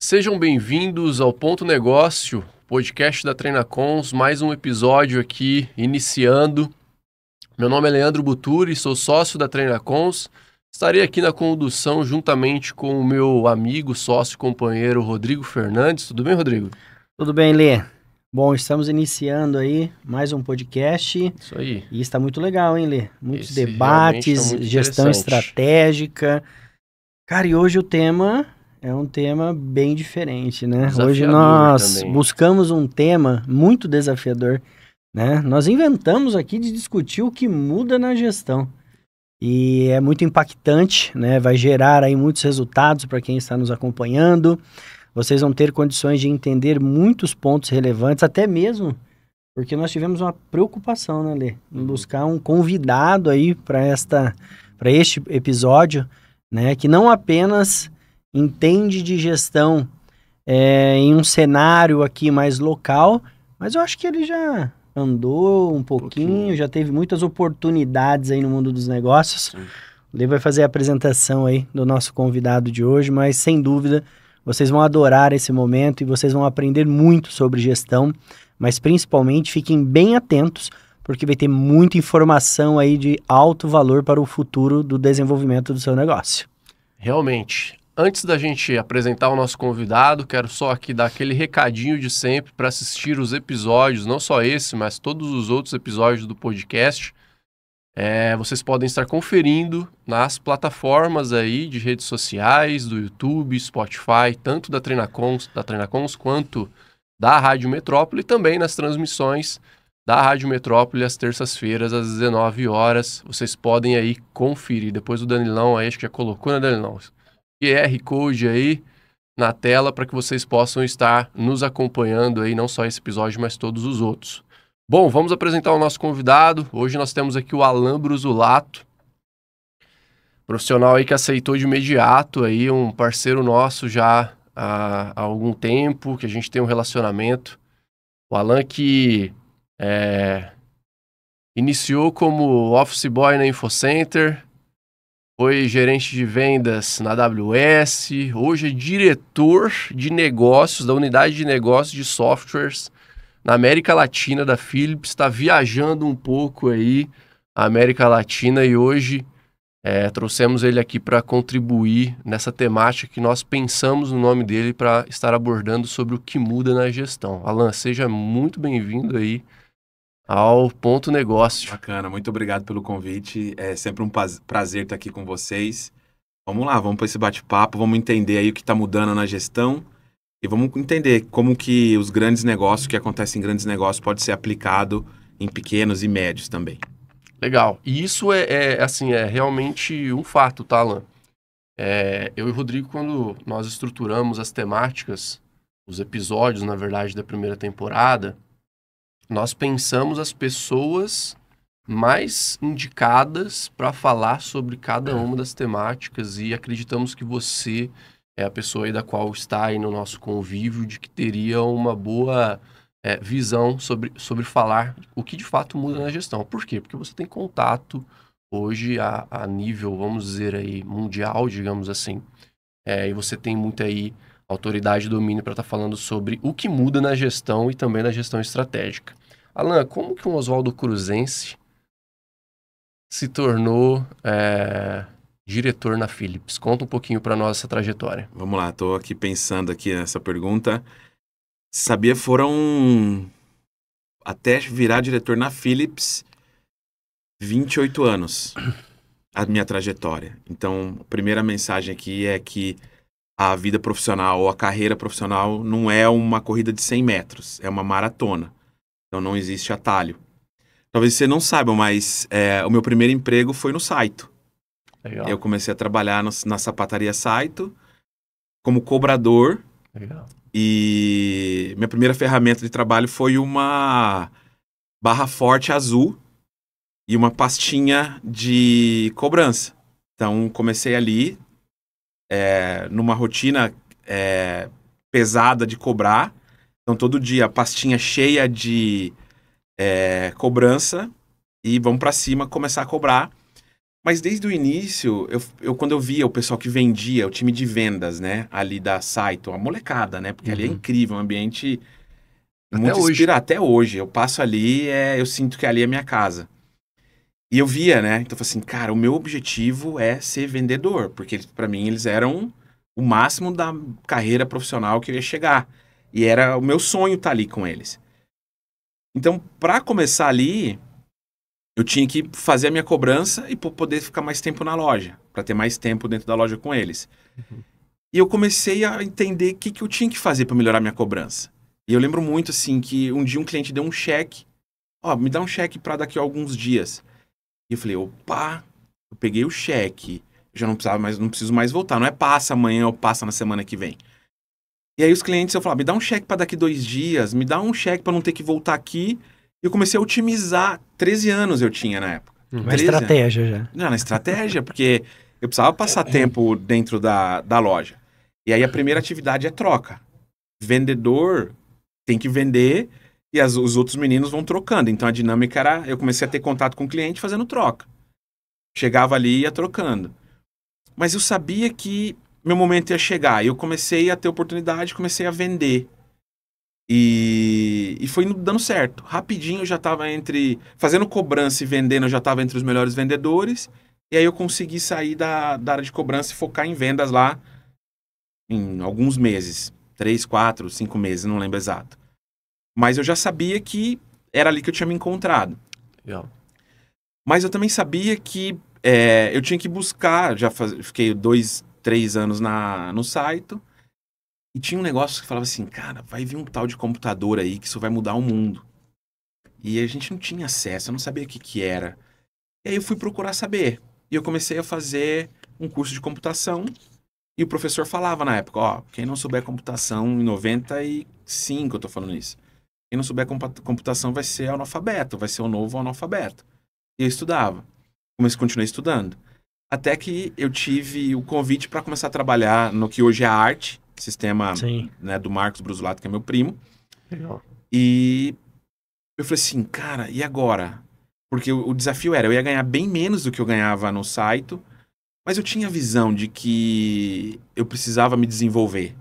Sejam bem-vindos ao Ponto Negócio, podcast da Treinacons, mais um episódio aqui iniciando. Meu nome é Leandro Buturi, sou sócio da Treinacons. Estarei aqui na condução juntamente com o meu amigo, sócio e companheiro Rodrigo Fernandes. Tudo bem, Rodrigo? Tudo bem, Lê. Bom, estamos iniciando aí mais um podcast. Isso aí. E está muito legal, hein, Lê? Muitos Esse debates, realmente tá muito gestão interessante. estratégica. Cara, e hoje o tema é um tema bem diferente, né? Hoje Desafiador nós também. buscamos um tema muito desafiador, né? Nós inventamos aqui de discutir o que muda na gestão. E é muito impactante, né? Vai gerar aí muitos resultados para quem está nos acompanhando. Vocês vão ter condições de entender muitos pontos relevantes, até mesmo porque nós tivemos uma preocupação, né, Lê? Em buscar um convidado aí para este episódio, né? Que não apenas entende de gestão em um cenário aqui mais local, mas eu acho que ele já andou um pouquinho, já teve muitas oportunidades aí no mundo dos negócios. Sim. O Lê vai fazer a apresentação aí do nosso convidado de hoje, mas sem dúvida vocês vão adorar esse momento e vocês vão aprender muito sobre gestão, mas principalmente fiquem bem atentos, porque vai ter muita informação aí de alto valor para o futuro do desenvolvimento do seu negócio. Realmente. Antes da gente apresentar o nosso convidado, quero só aqui dar aquele recadinho de sempre para assistir os episódios, não só esse, mas todos os outros episódios do podcast. Vocês podem estar conferindo nas plataformas aí de redes sociais, do YouTube, Spotify, tanto da Treinacons quanto da Rádio Metrópole, e também nas transmissões da Rádio Metrópole às terças-feiras, às 19 horas. Vocês podem aí conferir. Depois o Danilão aí, acho que já colocou, né, Danilão? QR Code aí na tela para que vocês possam estar nos acompanhando aí, não só esse episódio, mas todos os outros. Bom, vamos apresentar o nosso convidado. Hoje nós temos aqui o Alan Brusulato, profissional aí que aceitou de imediato aí, um parceiro nosso já há algum tempo, que a gente tem um relacionamento. O Alan que iniciou como office boy na InfoCenter, foi gerente de vendas na AWS, hoje é diretor de negócios, da unidade de negócios de softwares na América Latina da Philips, está viajando um pouco aí a América Latina e hoje trouxemos ele aqui para contribuir nessa temática que nós pensamos no nome dele para estar abordando sobre o que muda na gestão. Alan, seja muito bem-vindo aí ao Ponto Negócio. Bacana, muito obrigado pelo convite, é sempre um prazer estar aqui com vocês. Vamos lá, vamos para esse bate-papo, vamos entender aí o que está mudando na gestão e vamos entender como que os grandes negócios, o que acontece em grandes negócios pode ser aplicado em pequenos e médios também. Legal, e isso é realmente um fato, tá, Alan? Eu e o Rodrigo, quando nós estruturamos as temáticas, os episódios, na verdade, da primeira temporada, nós pensamos as pessoas mais indicadas para falar sobre cada uma das temáticas e acreditamos que você é a pessoa aí da qual está aí no nosso convívio, de que teria uma boa visão sobre falar o que de fato muda na gestão. Por quê? Porque você tem contato hoje a nível, vamos dizer aí, mundial, digamos assim, e você tem muita aí autoridade e domínio para estar falando sobre o que muda na gestão e também na gestão estratégica. Alan, como que um Oswaldo Cruzense se tornou diretor na Philips? Conta um pouquinho para nós essa trajetória. Vamos lá, estou aqui pensando aqui nessa pergunta. Sabia, foram até virar diretor na Philips 28 anos a minha trajetória. Então, a primeira mensagem aqui é que a vida profissional ou a carreira profissional não é uma corrida de 100 metros, é uma maratona. Então, não existe atalho. Talvez você não saiba, mas o meu primeiro emprego foi no Saito. Legal. Eu comecei a trabalhar na sapataria Saito como cobrador. Legal. E minha primeira ferramenta de trabalho foi uma barra forte azul e uma pastinha de cobrança. Então, comecei ali numa rotina pesada de cobrar. Então, todo dia a pastinha cheia de cobrança e vamos para cima começar a cobrar. Mas desde o início, quando eu via o pessoal que vendia, o time de vendas, né? Ali da Saito, a molecada, né? Porque ali é incrível, um ambiente muito inspirado. Até hoje, eu passo ali, eu sinto que ali é minha casa. E eu via, né? Então eu falei assim, cara, o meu objetivo é ser vendedor. Porque para mim eles eram o máximo da carreira profissional que eu ia chegar. E era o meu sonho estar ali com eles. Então, para começar ali, eu tinha que fazer a minha cobrança e poder ficar mais tempo na loja, para ter mais tempo dentro da loja com eles. E eu comecei a entender o que eu tinha que fazer para melhorar minha cobrança. E eu lembro muito, assim, que um dia um cliente deu um cheque. Me dá um cheque para daqui a alguns dias. E eu falei, opa, eu peguei o cheque, já não preciso mais voltar. Não é passa amanhã ou passa na semana que vem. E aí os clientes, eu falava, me dá um cheque para daqui 2 dias, me dá um cheque para não ter que voltar aqui. E eu comecei a otimizar. 13 anos eu tinha na época. Uma estratégia já. Não, na estratégia, porque eu precisava passar tempo dentro da loja. E aí a primeira atividade é troca. Vendedor tem que vender e os outros meninos vão trocando. Então a dinâmica era, eu comecei a ter contato com o cliente fazendo troca. Chegava ali e ia trocando. Mas eu sabia que meu momento ia chegar. E eu comecei a ter oportunidade, comecei a vender. E foi dando certo. Rapidinho eu já estava fazendo cobrança e vendendo, eu já estava entre os melhores vendedores. E aí eu consegui sair da área de cobrança e focar em vendas lá em alguns meses. 3, 4, 5 meses, não lembro exato. Mas eu já sabia que era ali que eu tinha me encontrado. Legal. Mas eu também sabia que eu tinha que buscar. Fiquei 2, 3 anos no site. E tinha um negócio que falava assim, cara, vai vir um tal de computador aí que isso vai mudar o mundo. E a gente não tinha acesso, eu não sabia o que era. E aí eu fui procurar saber. E eu comecei a fazer um curso de computação. E o professor falava na época, quem não souber computação em 95, eu tô falando isso. Quem não souber computação vai ser analfabeto, vai ser o novo analfabeto. E eu estudava. Continuei estudando. Até que eu tive o convite para começar a trabalhar no que hoje é a arte, sistema, né, do Marcos Brusolato, que é meu primo. Legal. E eu falei assim, cara, e agora? Porque o desafio era, eu ia ganhar bem menos do que eu ganhava no site, mas eu tinha a visão de que eu precisava me desenvolver.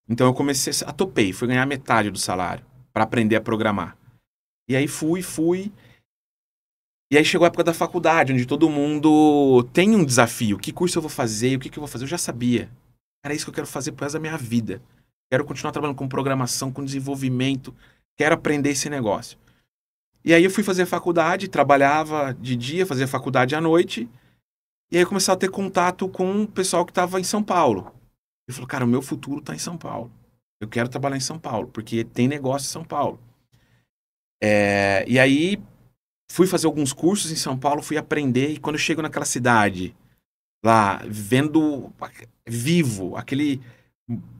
Então eu comecei topei, fui ganhar metade do salário para aprender a programar. E aí fui. E aí chegou a época da faculdade, onde todo mundo tem um desafio. Que curso eu vou fazer? O que eu vou fazer? Eu já sabia. Era isso que eu quero fazer pro resto da minha vida. Quero continuar trabalhando com programação, com desenvolvimento. Quero aprender esse negócio. E aí eu fui fazer faculdade, trabalhava de dia, fazia faculdade à noite. E aí eu comecei a ter contato com o pessoal que estava em São Paulo. Eu falei, cara, o meu futuro está em São Paulo. Eu quero trabalhar em São Paulo, porque tem negócio em São Paulo. E aí fui fazer alguns cursos em São Paulo, fui aprender. E quando eu chego naquela cidade, lá, vendo vivo, aquele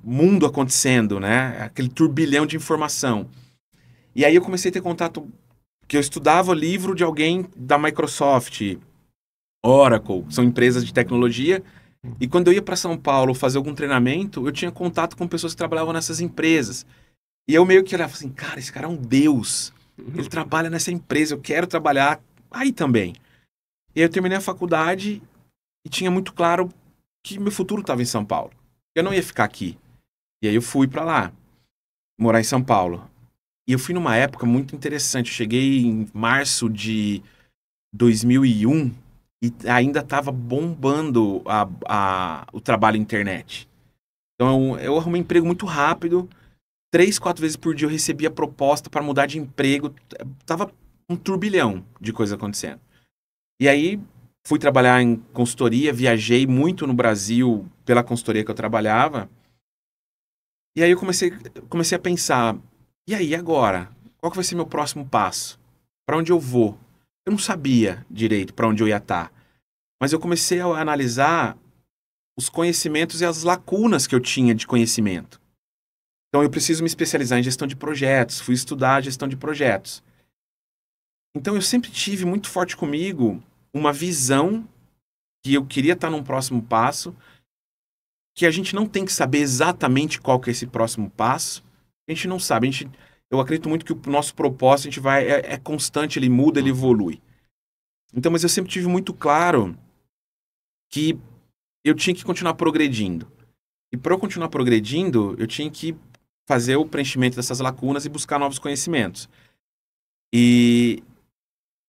mundo acontecendo, né? Aquele turbilhão de informação. E aí eu comecei a ter contato, que eu estudava livro de alguém da Microsoft, Oracle, são empresas de tecnologia. E quando eu ia para São Paulo fazer algum treinamento, eu tinha contato com pessoas que trabalhavam nessas empresas. E eu meio que olhava assim, cara, esse cara é um deus. Ele trabalha nessa empresa, eu quero trabalhar aí também. E aí eu terminei a faculdade e tinha muito claro que meu futuro estava em São Paulo. Eu não ia ficar aqui. E aí eu fui para lá, morar em São Paulo. E eu fui numa época muito interessante. Eu cheguei em março de 2001 e ainda estava bombando o trabalho na internet. Então eu arrumei emprego muito rápido. 3, 4 vezes por dia eu recebia proposta para mudar de emprego. Tava um turbilhão de coisa acontecendo. E aí fui trabalhar em consultoria, viajei muito no Brasil pela consultoria que eu trabalhava. E aí eu comecei a pensar, e aí agora? Qual que vai ser meu próximo passo? Para onde eu vou? Eu não sabia direito para onde eu ia estar. Mas eu comecei a analisar os conhecimentos e as lacunas que eu tinha de conhecimento. Então eu preciso me especializar em gestão de projetos, fui estudar gestão de projetos. Então eu sempre tive muito forte comigo uma visão que eu queria estar num próximo passo, que a gente não tem que saber exatamente qual que é esse próximo passo. A gente não sabe. Eu acredito muito que o nosso propósito é constante, ele muda, ele evolui. Então, mas eu sempre tive muito claro que eu tinha que continuar progredindo. E para eu continuar progredindo, eu tinha que fazer o preenchimento dessas lacunas e buscar novos conhecimentos. E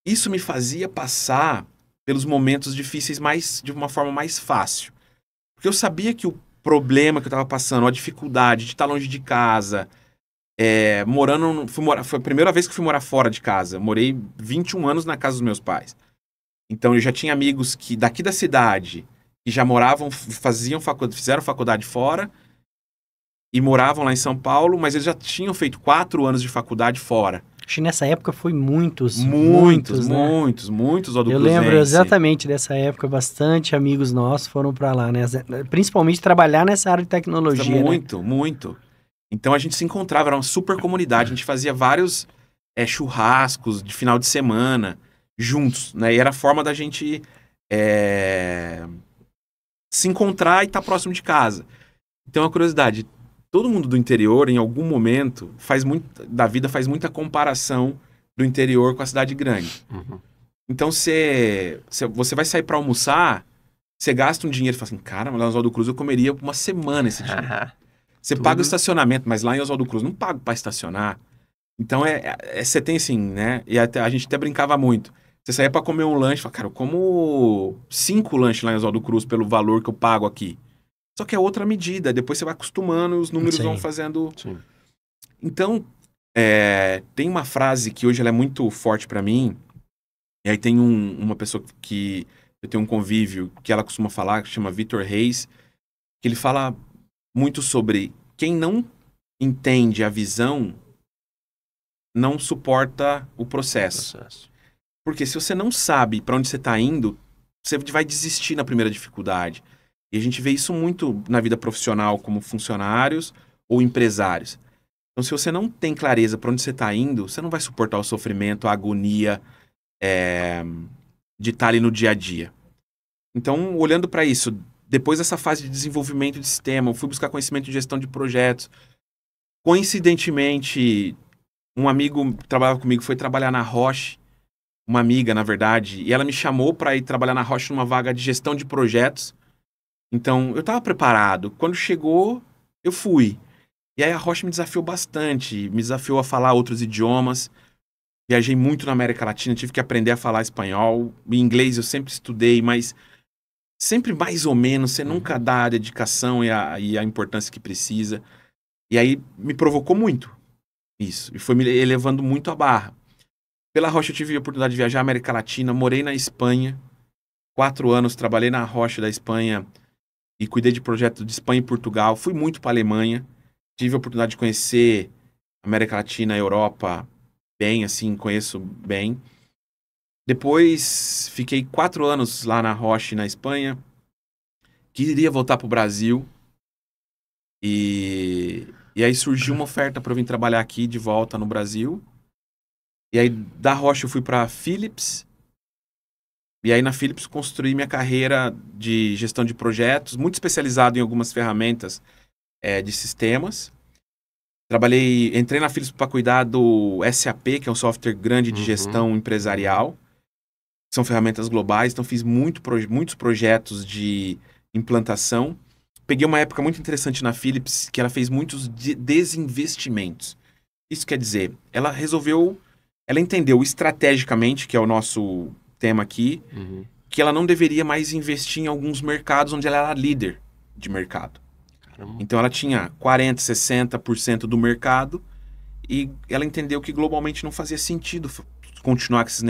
isso me fazia passar pelos momentos difíceis de uma forma mais fácil. Porque eu sabia que o problema que eu estava passando, a dificuldade de estar longe de casa, foi a primeira vez que eu fui morar fora de casa. Eu morei 21 anos na casa dos meus pais. Então eu já tinha amigos que daqui da cidade, que já moravam, fizeram faculdade fora e moravam lá em São Paulo, mas eles já tinham feito 4 anos de faculdade fora. Acho que nessa época foi muitos, né? Muitos Eu lembro exatamente dessa época, bastante amigos nossos foram para lá, né? Principalmente trabalhar nessa área de tecnologia, Muito. Então a gente se encontrava, era uma super comunidade, a gente fazia vários churrascos de final de semana juntos, né? E era a forma da gente se encontrar e estar próximo de casa. Então, uma curiosidade, todo mundo do interior, em algum momento, faz muita comparação do interior com a cidade grande. Uhum. Então, você vai sair para almoçar, você gasta um dinheiro e fala assim, cara, mas lá em Oswaldo Cruz eu comeria uma semana esse dinheiro. Você paga o estacionamento, mas lá em Oswaldo Cruz não pago para estacionar. Então, você tem assim, né? E a gente até brincava muito. Você saía para comer um lanche, fala, cara, eu como 5 lanches lá em Oswaldo Cruz pelo valor que eu pago aqui. Só que é outra medida. Depois você vai acostumando e os números vão fazendo... Sim. Então, tem uma frase que hoje ela é muito forte para mim. E aí tem uma pessoa que eu tenho um convívio que ela costuma falar, que chama Vitor Reis, que ele fala muito sobre quem não entende a visão não suporta o processo. Porque se você não sabe para onde você está indo, você vai desistir na primeira dificuldade. E a gente vê isso muito na vida profissional, como funcionários ou empresários. Então, se você não tem clareza para onde você está indo, você não vai suportar o sofrimento, a agonia de estar ali no dia a dia. Então, olhando para isso, depois dessa fase de desenvolvimento de sistema, eu fui buscar conhecimento de gestão de projetos. Coincidentemente, um amigo que trabalhava comigo foi trabalhar na Roche, uma amiga, na verdade, e ela me chamou para ir trabalhar na Roche numa vaga de gestão de projetos. Então, eu estava preparado. Quando chegou, eu fui. E aí a Roche me desafiou bastante, me desafiou a falar outros idiomas. Viajei muito na América Latina, tive que aprender a falar espanhol. Em inglês eu sempre estudei, mas sempre mais ou menos, você nunca dá a dedicação e a importância que precisa. E aí me provocou muito isso, e foi me elevando muito a barra. Pela Roche eu tive a oportunidade de viajar à América Latina, morei na Espanha, 4 anos, trabalhei na Roche da Espanha e cuidei de projetos de Espanha e Portugal. Fui muito para a Alemanha, tive a oportunidade de conhecer a América Latina, a Europa, bem, assim, conheço bem. Depois fiquei 4 anos lá na Roche, na Espanha, queria voltar para o Brasil e aí surgiu uma oferta para eu vir trabalhar aqui de volta no Brasil. E aí da Roche eu fui para a Philips. E aí na Philips construí minha carreira de gestão de projetos, muito especializado em algumas ferramentas de sistemas. Entrei na Philips para cuidar do SAP, que é um software grande de gestão empresarial. São ferramentas globais, então fiz muitos projetos de implantação. Peguei uma época muito interessante na Philips, que ela fez muitos desinvestimentos. Isso quer dizer, ela entendeu estrategicamente, que é o nosso tema aqui, que ela não deveria mais investir em alguns mercados onde ela era líder de mercado. Caramba. Então ela tinha 40%, 60% do mercado e ela entendeu que globalmente não fazia sentido continuar com esses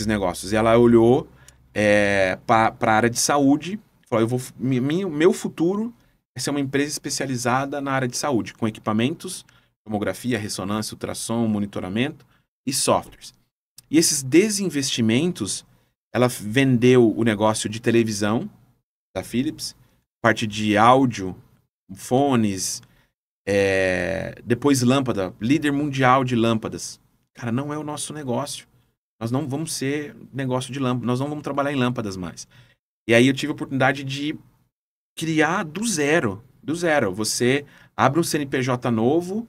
negócios. E ela olhou para a área de saúde, falou, meu futuro é ser uma empresa especializada na área de saúde, com equipamentos, tomografia, ressonância, ultrassom, monitoramento e softwares. E esses desinvestimentos, ela vendeu o negócio de televisão da Philips, parte de áudio, fones, depois lâmpada, líder mundial de lâmpadas. Cara, não é o nosso negócio. Nós não vamos ser negócio de lâmpada, nós não vamos trabalhar em lâmpadas mais. E aí eu tive a oportunidade de criar do zero. Você abre um CNPJ novo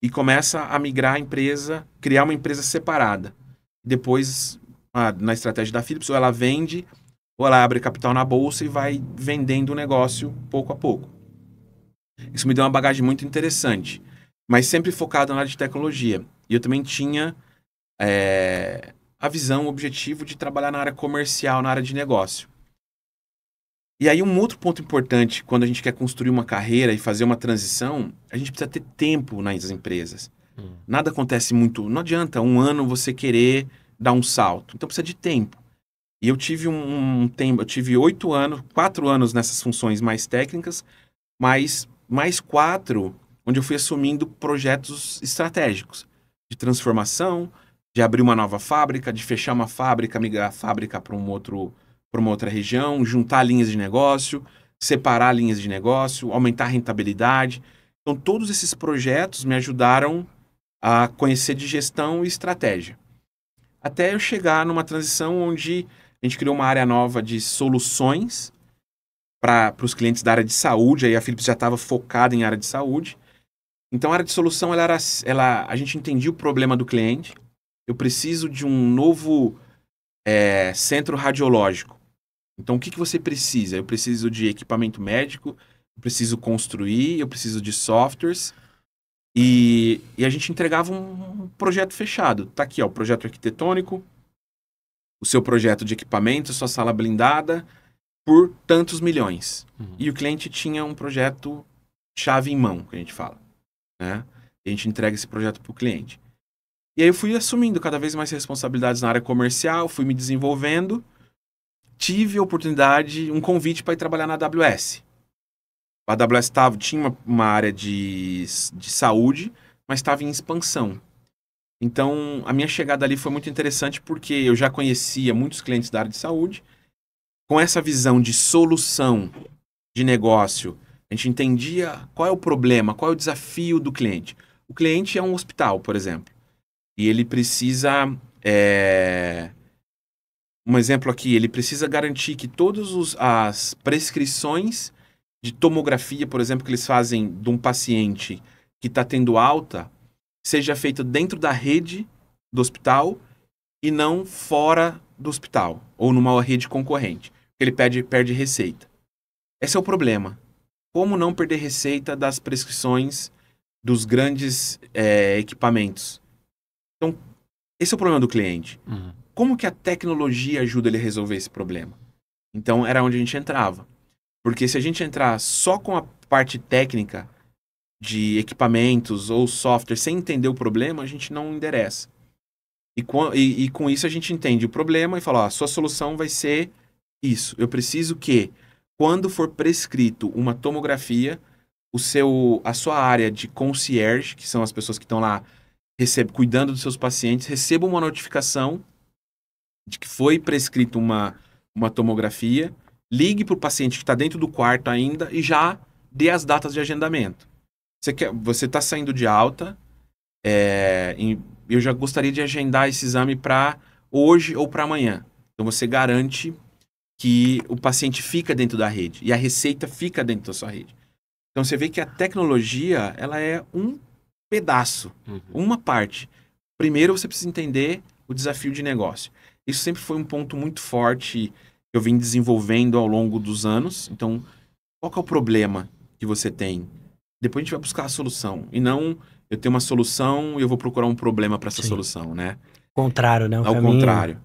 e começa a migrar a empresa, criar uma empresa separada. Depois, na estratégia da Philips, ela vende ou ela abre capital na bolsa e vai vendendo o negócio pouco a pouco. Isso me deu uma bagagem muito interessante, mas sempre focado na área de tecnologia. E eu também tinha a visão, o objetivo de trabalhar na área comercial, na área de negócio. E aí um outro ponto importante, quando a gente quer construir uma carreira e fazer uma transição, a gente precisa ter tempo nas empresas. Nada acontece muito, não adianta um ano você querer dar um salto, então precisa de tempo. E eu tive tempo, eu tive 4 anos nessas funções mais técnicas, mas mais 4 onde eu fui assumindo projetos estratégicos de transformação, de abrir uma nova fábrica, de fechar uma fábrica, migrar a fábrica para uma outra região, juntar linhas de negócio, separar linhas de negócio, aumentar a rentabilidade. Então, todos esses projetos me ajudaram a conhecer de gestão e estratégia. Até eu chegar numa transição onde a gente criou uma área nova de soluções para os clientes da área de saúde. Aí a Philips já estava focada em área de saúde. Então, a área de solução, a gente entendia o problema do cliente. Eu preciso de um novo centro radiológico. Então, o que você precisa? Eu preciso de equipamento médico, eu preciso construir, eu preciso de softwares. E a gente entregava um projeto fechado. Tá aqui, ó, o projeto arquitetônico, o seu projeto de equipamento, a sua sala blindada, por tantos milhões. E o cliente tinha um projeto chave em mão, que a gente fala, né? E a gente entrega esse projeto para o cliente. E aí eu fui assumindo cada vez mais responsabilidades na área comercial, fui me desenvolvendo, tive a oportunidade, um convite para ir trabalhar na AWS. A AWS tinha uma área de saúde, mas estava em expansão. Então, a minha chegada ali foi muito interessante porque eu já conhecia muitos clientes da área de saúde. Com essa visão de solução de negócio, a gente entendia qual é o problema, qual é o desafio do cliente. O cliente é um hospital, por exemplo, e ele precisa... Um exemplo aqui, ele precisa garantir que todas as prescrições de tomografia, por exemplo, que eles fazem de um paciente que está tendo alta, seja feita dentro da rede do hospital e não fora do hospital, ou numa rede concorrente. Ele perde receita. Esse é o problema. Como não perder receita das prescrições dos grandes equipamentos? Então, esse é o problema do cliente. Como que a tecnologia ajuda ele a resolver esse problema? Então, era onde a gente entrava. Porque se a gente entrar só com a parte técnica de equipamentos ou software sem entender o problema, a gente não endereça. E com isso a gente entende o problema e fala, ó, a sua solução vai ser isso. Eu preciso que, quando for prescrito uma tomografia, a sua área de concierge, que são as pessoas que estão lá cuidando dos seus pacientes, receba uma notificação de que foi prescrito uma tomografia, ligue para o paciente que está dentro do quarto ainda e já dê as datas de agendamento. Você está saindo de alta, eu já gostaria de agendar esse exame para hoje ou para amanhã. Então você garante que o paciente fica dentro da rede e a receita fica dentro da sua rede. Então você vê que a tecnologia, ela é um pedaço, uma parte. Primeiro você precisa entender o desafio de negócio. Isso sempre foi um ponto muito forte que eu vim desenvolvendo ao longo dos anos. Então, qual que é o problema que você tem? Depois a gente vai buscar a solução. E não, eu tenho uma solução e eu vou procurar um problema para essa solução, né? Contrário, né? Ao contrário.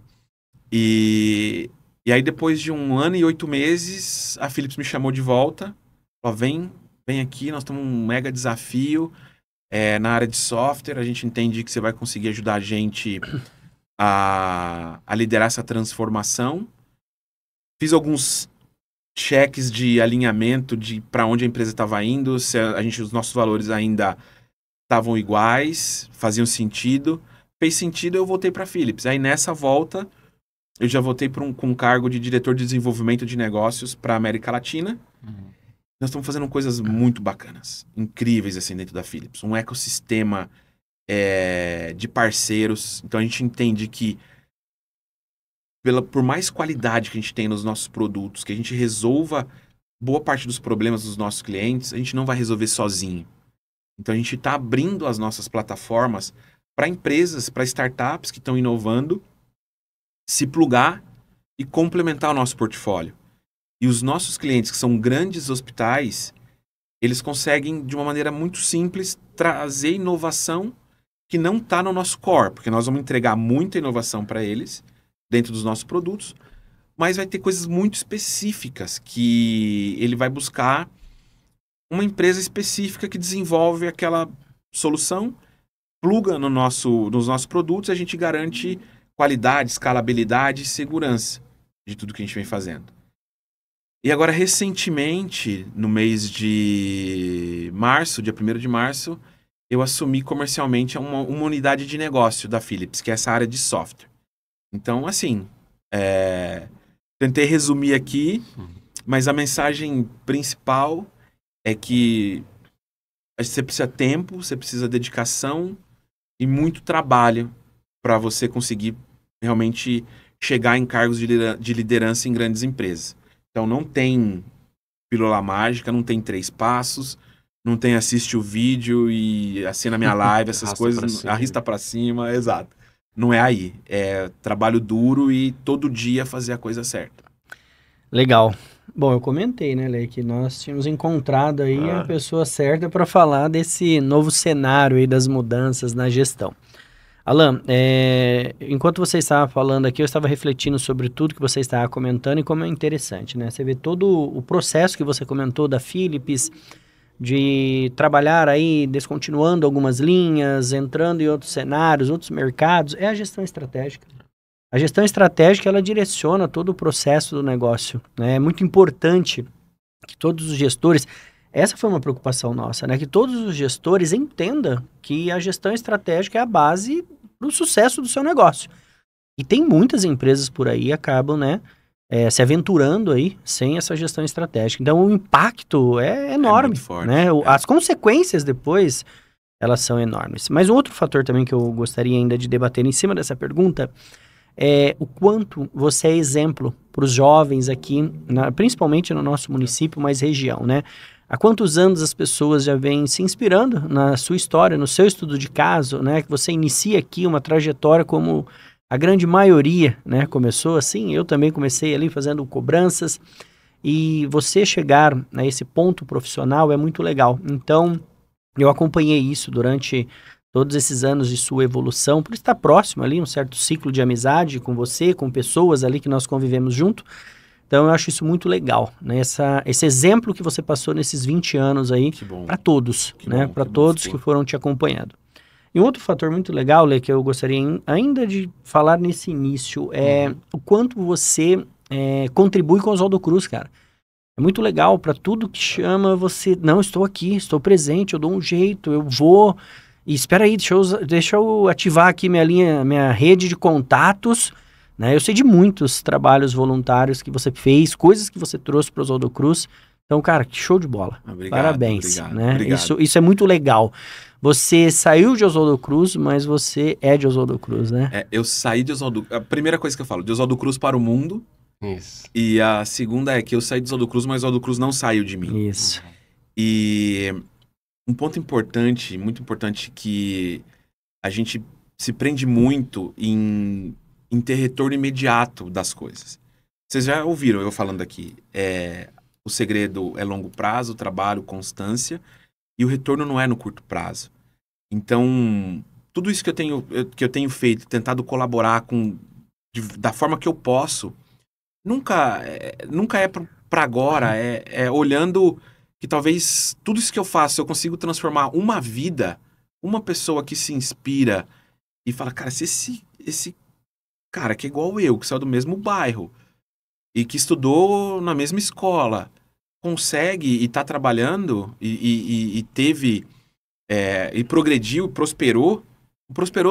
E aí, depois de 1 ano e 8 meses, a Philips me chamou de volta. Falou, vem aqui, nós temos um mega desafio na área de software. A gente entende que você vai conseguir ajudar a gente a liderar essa transformação. Fiz alguns cheques de alinhamento de para onde a empresa estava indo, se os nossos valores ainda estavam iguais, faziam sentido. Fez sentido, eu voltei para a Philips. Aí nessa volta, eu já voltei com um cargo de diretor de desenvolvimento de negócios para a América Latina. Nós estamos fazendo coisas muito bacanas, incríveis assim dentro da Philips. Um ecossistema de parceiros. Então a gente entende que por mais qualidade que a gente tem nos nossos produtos, que a gente resolva boa parte dos problemas dos nossos clientes, a gente não vai resolver sozinho. Então a gente está abrindo as nossas plataformas para empresas, para startups que estão inovando, se plugar e complementar o nosso portfólio. E os nossos clientes, que são grandes hospitais, eles conseguem, de uma maneira muito simples, trazer inovação que não está no nosso core, porque nós vamos entregar muita inovação para eles, dentro dos nossos produtos, mas vai ter coisas muito específicas que ele vai buscar uma empresa específica que desenvolve aquela solução, pluga nos nossos produtos e a gente garante qualidade, escalabilidade e segurança de tudo que a gente vem fazendo. E agora, recentemente, no mês de março, dia 1º de março, eu assumi comercialmente uma unidade de negócio da Philips, que é essa área de software. Então, assim, tentei resumir aqui, mas a mensagem principal é que você precisa tempo, você precisa dedicação e muito trabalho para você conseguir realmente chegar em cargos de liderança em grandes empresas. Então, não tem pílula mágica, não tem 3 passos, não tem assiste o vídeo e assina minha live, essas coisas, arrasta pra cima, exato. Não é aí. É trabalho duro e todo dia fazer a coisa certa. Legal. Bom, eu comentei, né, Lê, que nós tínhamos encontrado aí a pessoa certa para falar desse novo cenário aí das mudanças na gestão. Alan, enquanto você estava falando aqui, eu estava refletindo sobre tudo que você estava comentando e como é interessante, né? Você vê todo o processo que você comentou da Philips, de trabalhar aí, descontinuando algumas linhas, entrando em outros cenários, outros mercados, é a gestão estratégica. A gestão estratégica, ela direciona todo o processo do negócio, né? É muito importante que todos os gestores, essa foi uma preocupação nossa, né? Que todos os gestores entendam que a gestão estratégica é a base do sucesso do seu negócio. E tem muitas empresas por aí que acabam, né, se aventurando aí sem essa gestão estratégica. Então, o impacto é enorme, muito forte, né? As consequências depois, elas são enormes. Mas um outro fator também que eu gostaria ainda de debater em cima dessa pergunta é o quanto você é exemplo para os jovens aqui, principalmente no nosso município, mas região, né? Há quantos anos as pessoas já vêm se inspirando na sua história, no seu estudo de caso, né? Que você inicia aqui uma trajetória como a grande maioria, né? Começou assim, eu também comecei ali fazendo cobranças, e você chegar a esse ponto profissional é muito legal. Então, eu acompanhei isso durante todos esses anos de sua evolução, por estar próximo ali, um certo ciclo de amizade com você, com pessoas ali que nós convivemos junto. Então, eu acho isso muito legal, né? Esse exemplo que você passou nesses 20 anos aí, para todos, né? Para todos que foram te acompanhando. E um outro fator muito legal, Lê, que eu gostaria ainda de falar nesse início, é o quanto você contribui com o Oswaldo Cruz, cara. É muito legal para tudo que chama você, não, estou aqui, estou presente, eu dou um jeito, eu vou, e espera aí, deixa eu ativar aqui minha rede de contatos, né? Eu sei de muitos trabalhos voluntários que você fez, coisas que você trouxe para o Oswaldo Cruz. Então, cara, que show de bola. Obrigado, parabéns. Obrigado, né? obrigado. Isso é muito legal. Você saiu de Oswaldo Cruz, mas você é de Oswaldo Cruz, né? Eu saí de Oswaldo... A primeira coisa que eu falo, de Oswaldo Cruz para o mundo. Isso. E a segunda é que eu saí de Oswaldo Cruz, mas Oswaldo Cruz não saiu de mim. Isso. E um ponto importante, muito importante, que a gente se prende muito em ter retorno imediato das coisas. Vocês já ouviram eu falando aqui. O segredo é longo prazo, trabalho, constância, e o retorno não é no curto prazo. Então, tudo isso que eu tenho feito, tentado colaborar da forma que eu posso, nunca é para agora, olhando que talvez tudo isso que eu faço, eu consigo transformar uma vida, uma pessoa que se inspira e fala, cara, se esse cara que é igual eu, que saiu do mesmo bairro e que estudou na mesma escola, consegue e está trabalhando e teve, e progrediu, prosperou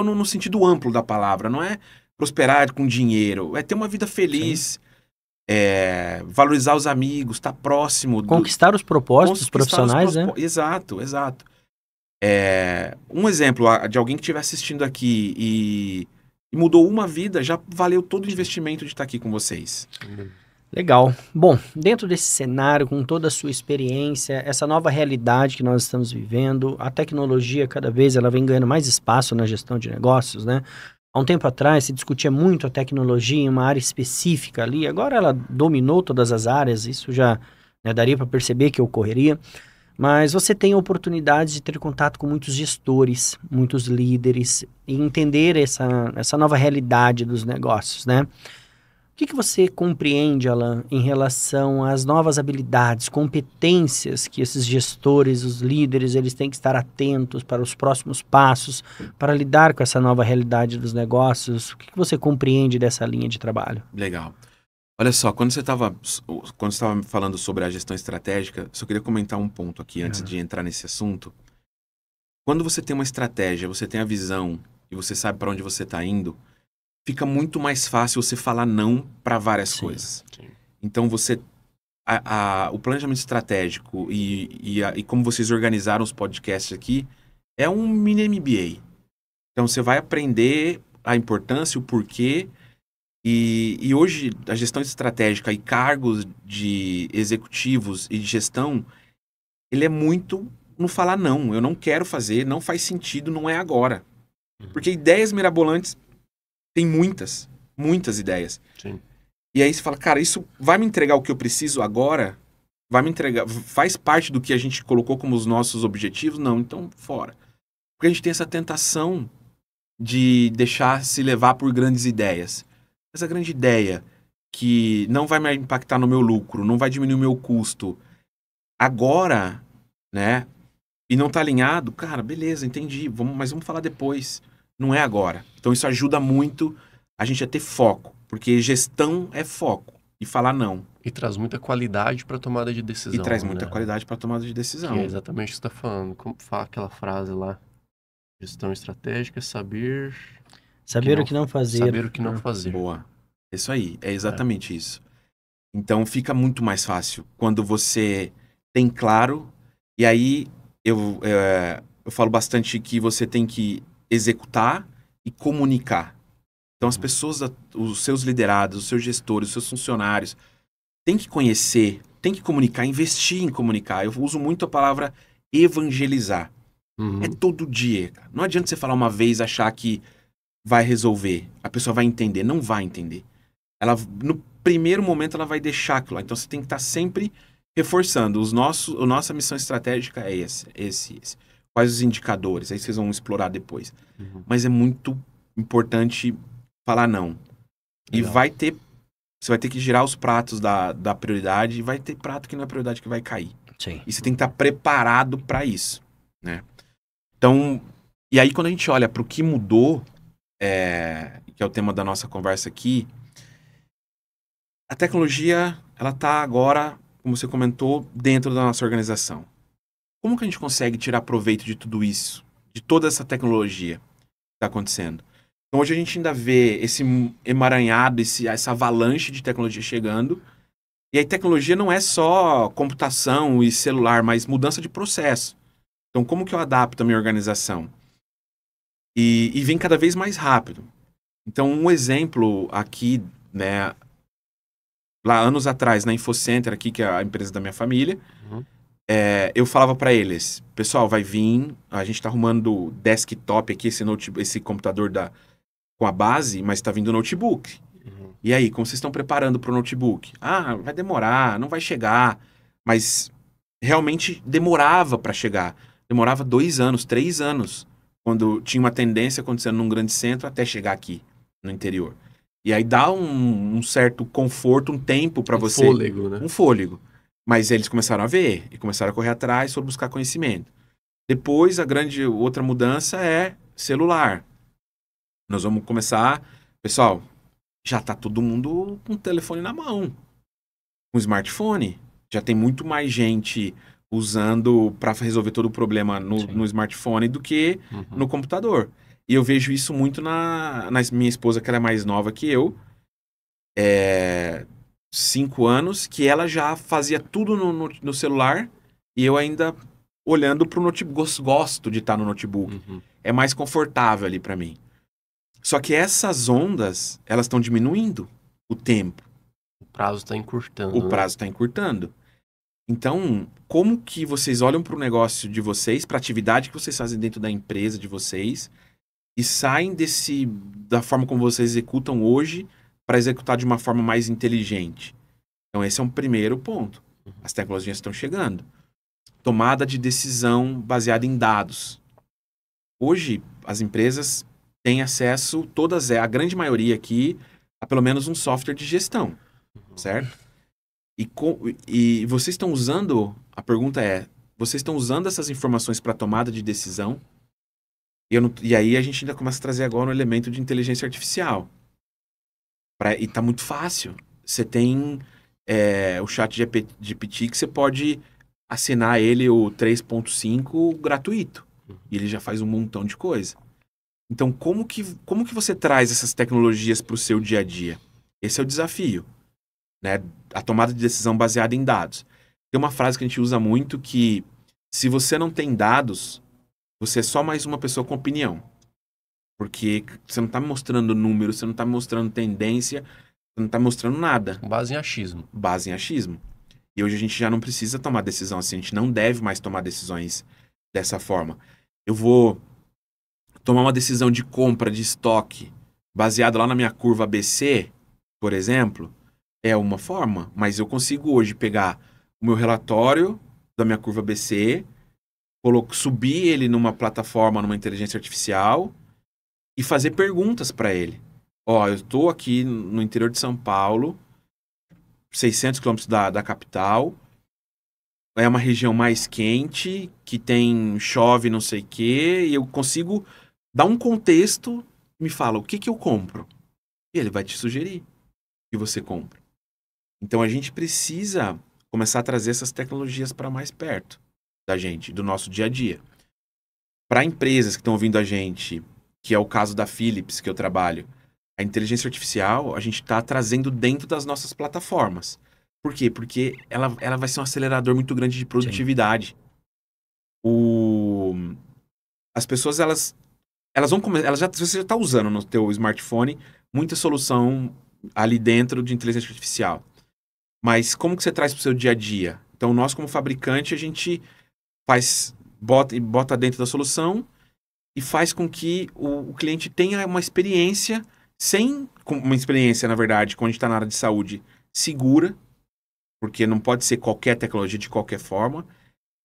no sentido amplo da palavra, não é prosperar com dinheiro, é ter uma vida feliz, valorizar os amigos, estar próximo. Conquistar os propósitos profissionais, né? Exato. Um exemplo de alguém que estiver assistindo aqui e mudou uma vida, já valeu todo o investimento de estar aqui com vocês. Legal. Bom, dentro desse cenário, com toda a sua experiência, essa nova realidade que nós estamos vivendo, a tecnologia cada vez ela vem ganhando mais espaço na gestão de negócios, né? Há um tempo atrás se discutia muito a tecnologia em uma área específica ali, agora ela dominou todas as áreas, isso já, né, daria para perceber que ocorreria, mas você tem a oportunidade de ter contato com muitos gestores, muitos líderes, e entender essa nova realidade dos negócios, né? O que você compreende, Alan, em relação às novas habilidades, competências que esses gestores, os líderes, eles têm que estar atentos para os próximos passos, para lidar com essa nova realidade dos negócios? O que você compreende dessa linha de trabalho? Legal. Olha só, quando você estava falando sobre a gestão estratégica, só queria comentar um ponto aqui antes de entrar nesse assunto. Quando você tem uma estratégia, você tem a visão e você sabe para onde você está indo, fica muito mais fácil você falar não para várias coisas. Sim. Então, o planejamento estratégico e como vocês organizaram os podcasts aqui é um mini MBA. Então, você vai aprender a importância, o porquê. E hoje, a gestão estratégica e cargos de executivos e de gestão, ele é muito no falar não. Eu não quero fazer, não faz sentido, não é agora. Porque ideias mirabolantes tem muitas ideias. Sim. E aí você fala, cara, isso vai me entregar o que eu preciso agora? Vai me entregar, faz parte do que a gente colocou como os nossos objetivos? Não, então fora. Porque a gente tem essa tentação de deixar se levar por grandes ideias. Essa grande ideia que não vai me impactar no meu lucro, não vai diminuir o meu custo. Agora, né? E não tá alinhado, cara, beleza, entendi, mas vamos falar depois. Não é agora. Então isso ajuda muito a gente a ter foco, porque gestão é foco e falar não. E traz muita qualidade para tomada de decisão. E traz muita qualidade para tomada de decisão. Que é exatamente o que você está falando. Como fala aquela frase lá? Gestão estratégica é saber o que não fazer. Saber o que não fazer. Boa. Isso aí, é exatamente isso. Então fica muito mais fácil quando você tem claro, e aí eu falo bastante que você tem que executar e comunicar. Então as pessoas, os seus liderados, os seus gestores, os seus funcionários têm que conhecer, têm que comunicar, investir em comunicar. Eu uso muito a palavra evangelizar. É todo dia, cara. Não adianta você falar uma vez, achar que vai resolver. A pessoa vai entender. Não vai entender. Ela, no primeiro momento, ela vai deixar aquilo lá. Então você tem que estar sempre reforçando. A nossa missão estratégica é esse. Quais os indicadores? Aí vocês vão explorar depois. Mas é muito importante falar não. Legal. E você vai ter que girar os pratos da prioridade, e vai ter prato que não é prioridade que vai cair. Sim. E você tem que estar preparado para isso, né? Então, e aí quando a gente olha para o que mudou, que é o tema da nossa conversa aqui, a tecnologia, ela está agora, como você comentou, dentro da nossa organização. Como que a gente consegue tirar proveito de tudo isso? De toda essa tecnologia que está acontecendo? Então hoje a gente ainda vê esse emaranhado, essa avalanche de tecnologia chegando. E aí tecnologia não é só computação e celular, mas mudança de processo. Então como que eu adapto a minha organização? E vem cada vez mais rápido. Então um exemplo aqui, né, lá anos atrás na Infocenter aqui, que é a empresa da minha família, eu falava para eles, pessoal, vai vir, a gente tá arrumando desktop aqui, esse computador com a base, mas tá vindo notebook. E aí, como vocês estão preparando pro notebook? Ah, vai demorar, não vai chegar. Mas realmente demorava para chegar. Demorava 2 anos, 3 anos, quando tinha uma tendência acontecendo num grande centro até chegar aqui, no interior. E aí dá um certo conforto, um tempo para você. Um fôlego, né? Um fôlego. Mas eles começaram a ver e começaram a correr atrás, foram buscar conhecimento. Depois, a grande outra mudança é celular. Nós vamos começar... Pessoal, já tá todo mundo com o telefone na mão. Com smartphone. Já tem muito mais gente usando para resolver todo o problema no smartphone do que no computador. E eu vejo isso muito na minha esposa, que ela é mais nova que eu. 5 anos, que ela já fazia tudo no celular e eu ainda olhando pro notebook. Gosto de estar no notebook. É mais confortável ali para mim. Só que essas ondas, elas estão diminuindo o tempo. O prazo está encurtando. O prazo está encurtando. Então, como que vocês olham para o negócio de vocês, para a atividade que vocês fazem dentro da empresa de vocês, e saem da forma como vocês executam hoje para executar de uma forma mais inteligente. Então, esse é um primeiro ponto. As tecnologias estão chegando. Tomada de decisão baseada em dados. Hoje, as empresas têm acesso, a grande maioria aqui, a pelo menos um software de gestão, certo? E vocês estão usando, a pergunta é, vocês estão usando essas informações para tomada de decisão? E aí a gente ainda começa a trazer agora um elemento de inteligência artificial. E tá muito fácil. Você tem o chat GPT que você pode assinar ele o 3.5 gratuito. E ele já faz um montão de coisa. Então, como que você traz essas tecnologias para o seu dia a dia? Esse é o desafio, né? A tomada de decisão baseada em dados. Tem uma frase que a gente usa muito que se você não tem dados, você é só mais uma pessoa com opinião. Porque você não está me mostrando número, você não está me mostrando tendência, você não está me mostrando nada. Base em achismo. Base em achismo. E hoje a gente já não precisa tomar decisão assim, a gente não deve mais tomar decisões dessa forma. Eu vou tomar uma decisão de compra de estoque baseado lá na minha curva ABC, por exemplo, é uma forma, mas eu consigo hoje pegar o meu relatório da minha curva ABC, subir ele numa plataforma, numa inteligência artificial e fazer perguntas para ele. Ó, eu estou aqui no interior de São Paulo, 600 quilômetros da capital, é uma região mais quente, que chove não sei o quê, e eu consigo dar um contexto, me fala, o que eu compro? E ele vai te sugerir que você compra. Então a gente precisa começar a trazer essas tecnologias para mais perto da gente, do nosso dia a dia. Para empresas que estão ouvindo a gente, que é o caso da Philips, que eu trabalho, a inteligência artificial a gente está trazendo dentro das nossas plataformas. Por quê? Porque ela vai ser um acelerador muito grande de produtividade. As pessoas, elas vão começar... Você já está usando no teu smartphone muita solução ali dentro de inteligência artificial. Mas como que você traz para o seu dia a dia? Então, nós como fabricante, a gente bota dentro da solução e faz com que o cliente tenha uma experiência na verdade, quando a gente está na área de saúde, segura, porque não pode ser qualquer tecnologia de qualquer forma.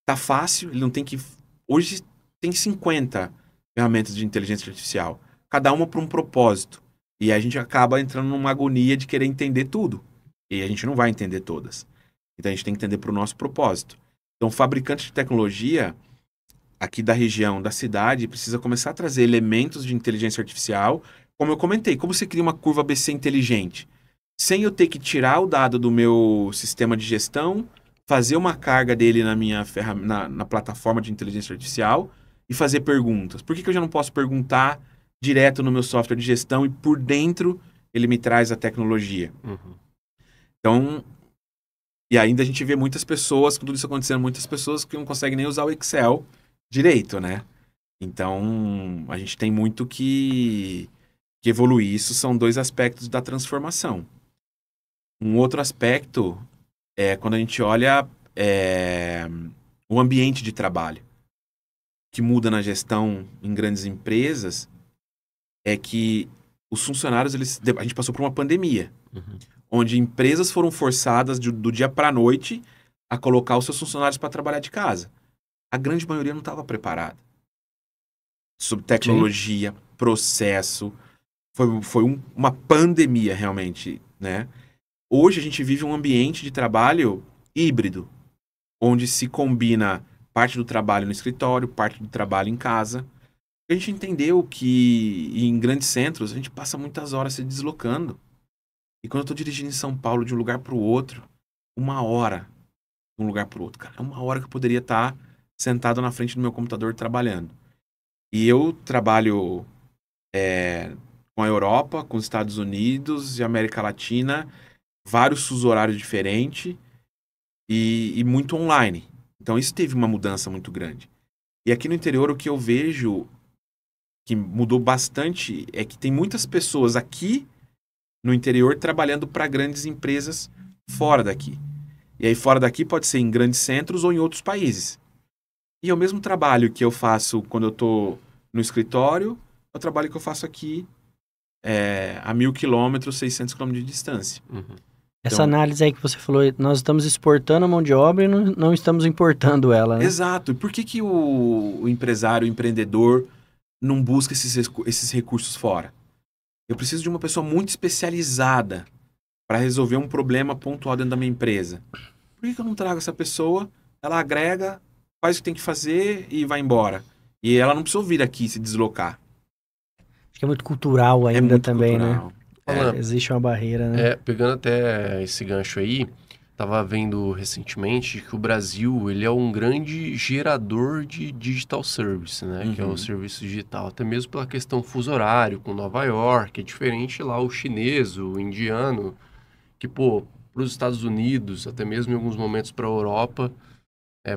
Tá fácil, ele não tem que... Hoje tem 50 ferramentas de inteligência artificial, cada uma para um propósito. E a gente acaba entrando numa agonia de querer entender tudo. E a gente não vai entender todas. Então a gente tem que entender para o nosso propósito. Então o fabricante de tecnologia aqui da região, da cidade, precisa começar a trazer elementos de inteligência artificial. Como eu comentei, como você cria uma curva ABC inteligente? Sem eu ter que tirar o dado do meu sistema de gestão, fazer uma carga dele na plataforma de inteligência artificial e fazer perguntas. Por que eu já não posso perguntar direto no meu software de gestão e por dentro ele me traz a tecnologia? Uhum. Então, e ainda a gente vê muitas pessoas, com tudo isso acontecendo, muitas pessoas que não conseguem nem usar o Excel direito, né? Então, a gente tem muito que evoluir. Isso são dois aspectos da transformação. Um outro aspecto é quando a gente olha o ambiente de trabalho. O que muda na gestão em grandes empresas é que os funcionários, a gente passou por uma pandemia, onde empresas foram forçadas do dia para a noite a colocar os seus funcionários para trabalhar de casa. A grande maioria não estava preparada. Sobre tecnologia, processo, foi uma pandemia realmente, né? Hoje a gente vive um ambiente de trabalho híbrido, onde se combina parte do trabalho no escritório, parte do trabalho em casa. A gente entendeu que em grandes centros a gente passa muitas horas se deslocando. E quando eu estou dirigindo em São Paulo de um lugar para o outro, 1 hora de um lugar para o outro, cara, é 1 hora que eu poderia estar sentado na frente do meu computador trabalhando. E eu trabalho com a Europa, com os Estados Unidos e América Latina, vários fusos horários diferentes e muito online. Então isso teve uma mudança muito grande. E aqui no interior o que eu vejo que mudou bastante é que tem muitas pessoas aqui no interior trabalhando para grandes empresas fora daqui. E aí fora daqui pode ser em grandes centros ou em outros países. E é o mesmo trabalho que eu faço quando eu estou no escritório, é o trabalho que eu faço aqui a 1.000 quilômetros, 600 quilômetros de distância. Essa análise aí que você falou, nós estamos exportando a mão de obra e não estamos importando ela, né? Exato. E por que o empresário, o empreendedor não busca esses recursos fora? Eu preciso de uma pessoa muito especializada para resolver um problema pontual dentro da minha empresa. Por que eu não trago essa pessoa? Ela agrega, faz o que tem que fazer e vai embora. E ela não precisa vir aqui se deslocar. Acho que é muito cultural ainda muito também, cultural. né? Existe uma barreira, né? Pegando até esse gancho aí, estava vendo recentemente que o Brasil ele é um grande gerador de digital service, né? Que é o serviço digital, até mesmo pela questão fuso horário com Nova York, é diferente lá o chinês, o indiano, que, pô, para os Estados Unidos, até mesmo em alguns momentos para a Europa,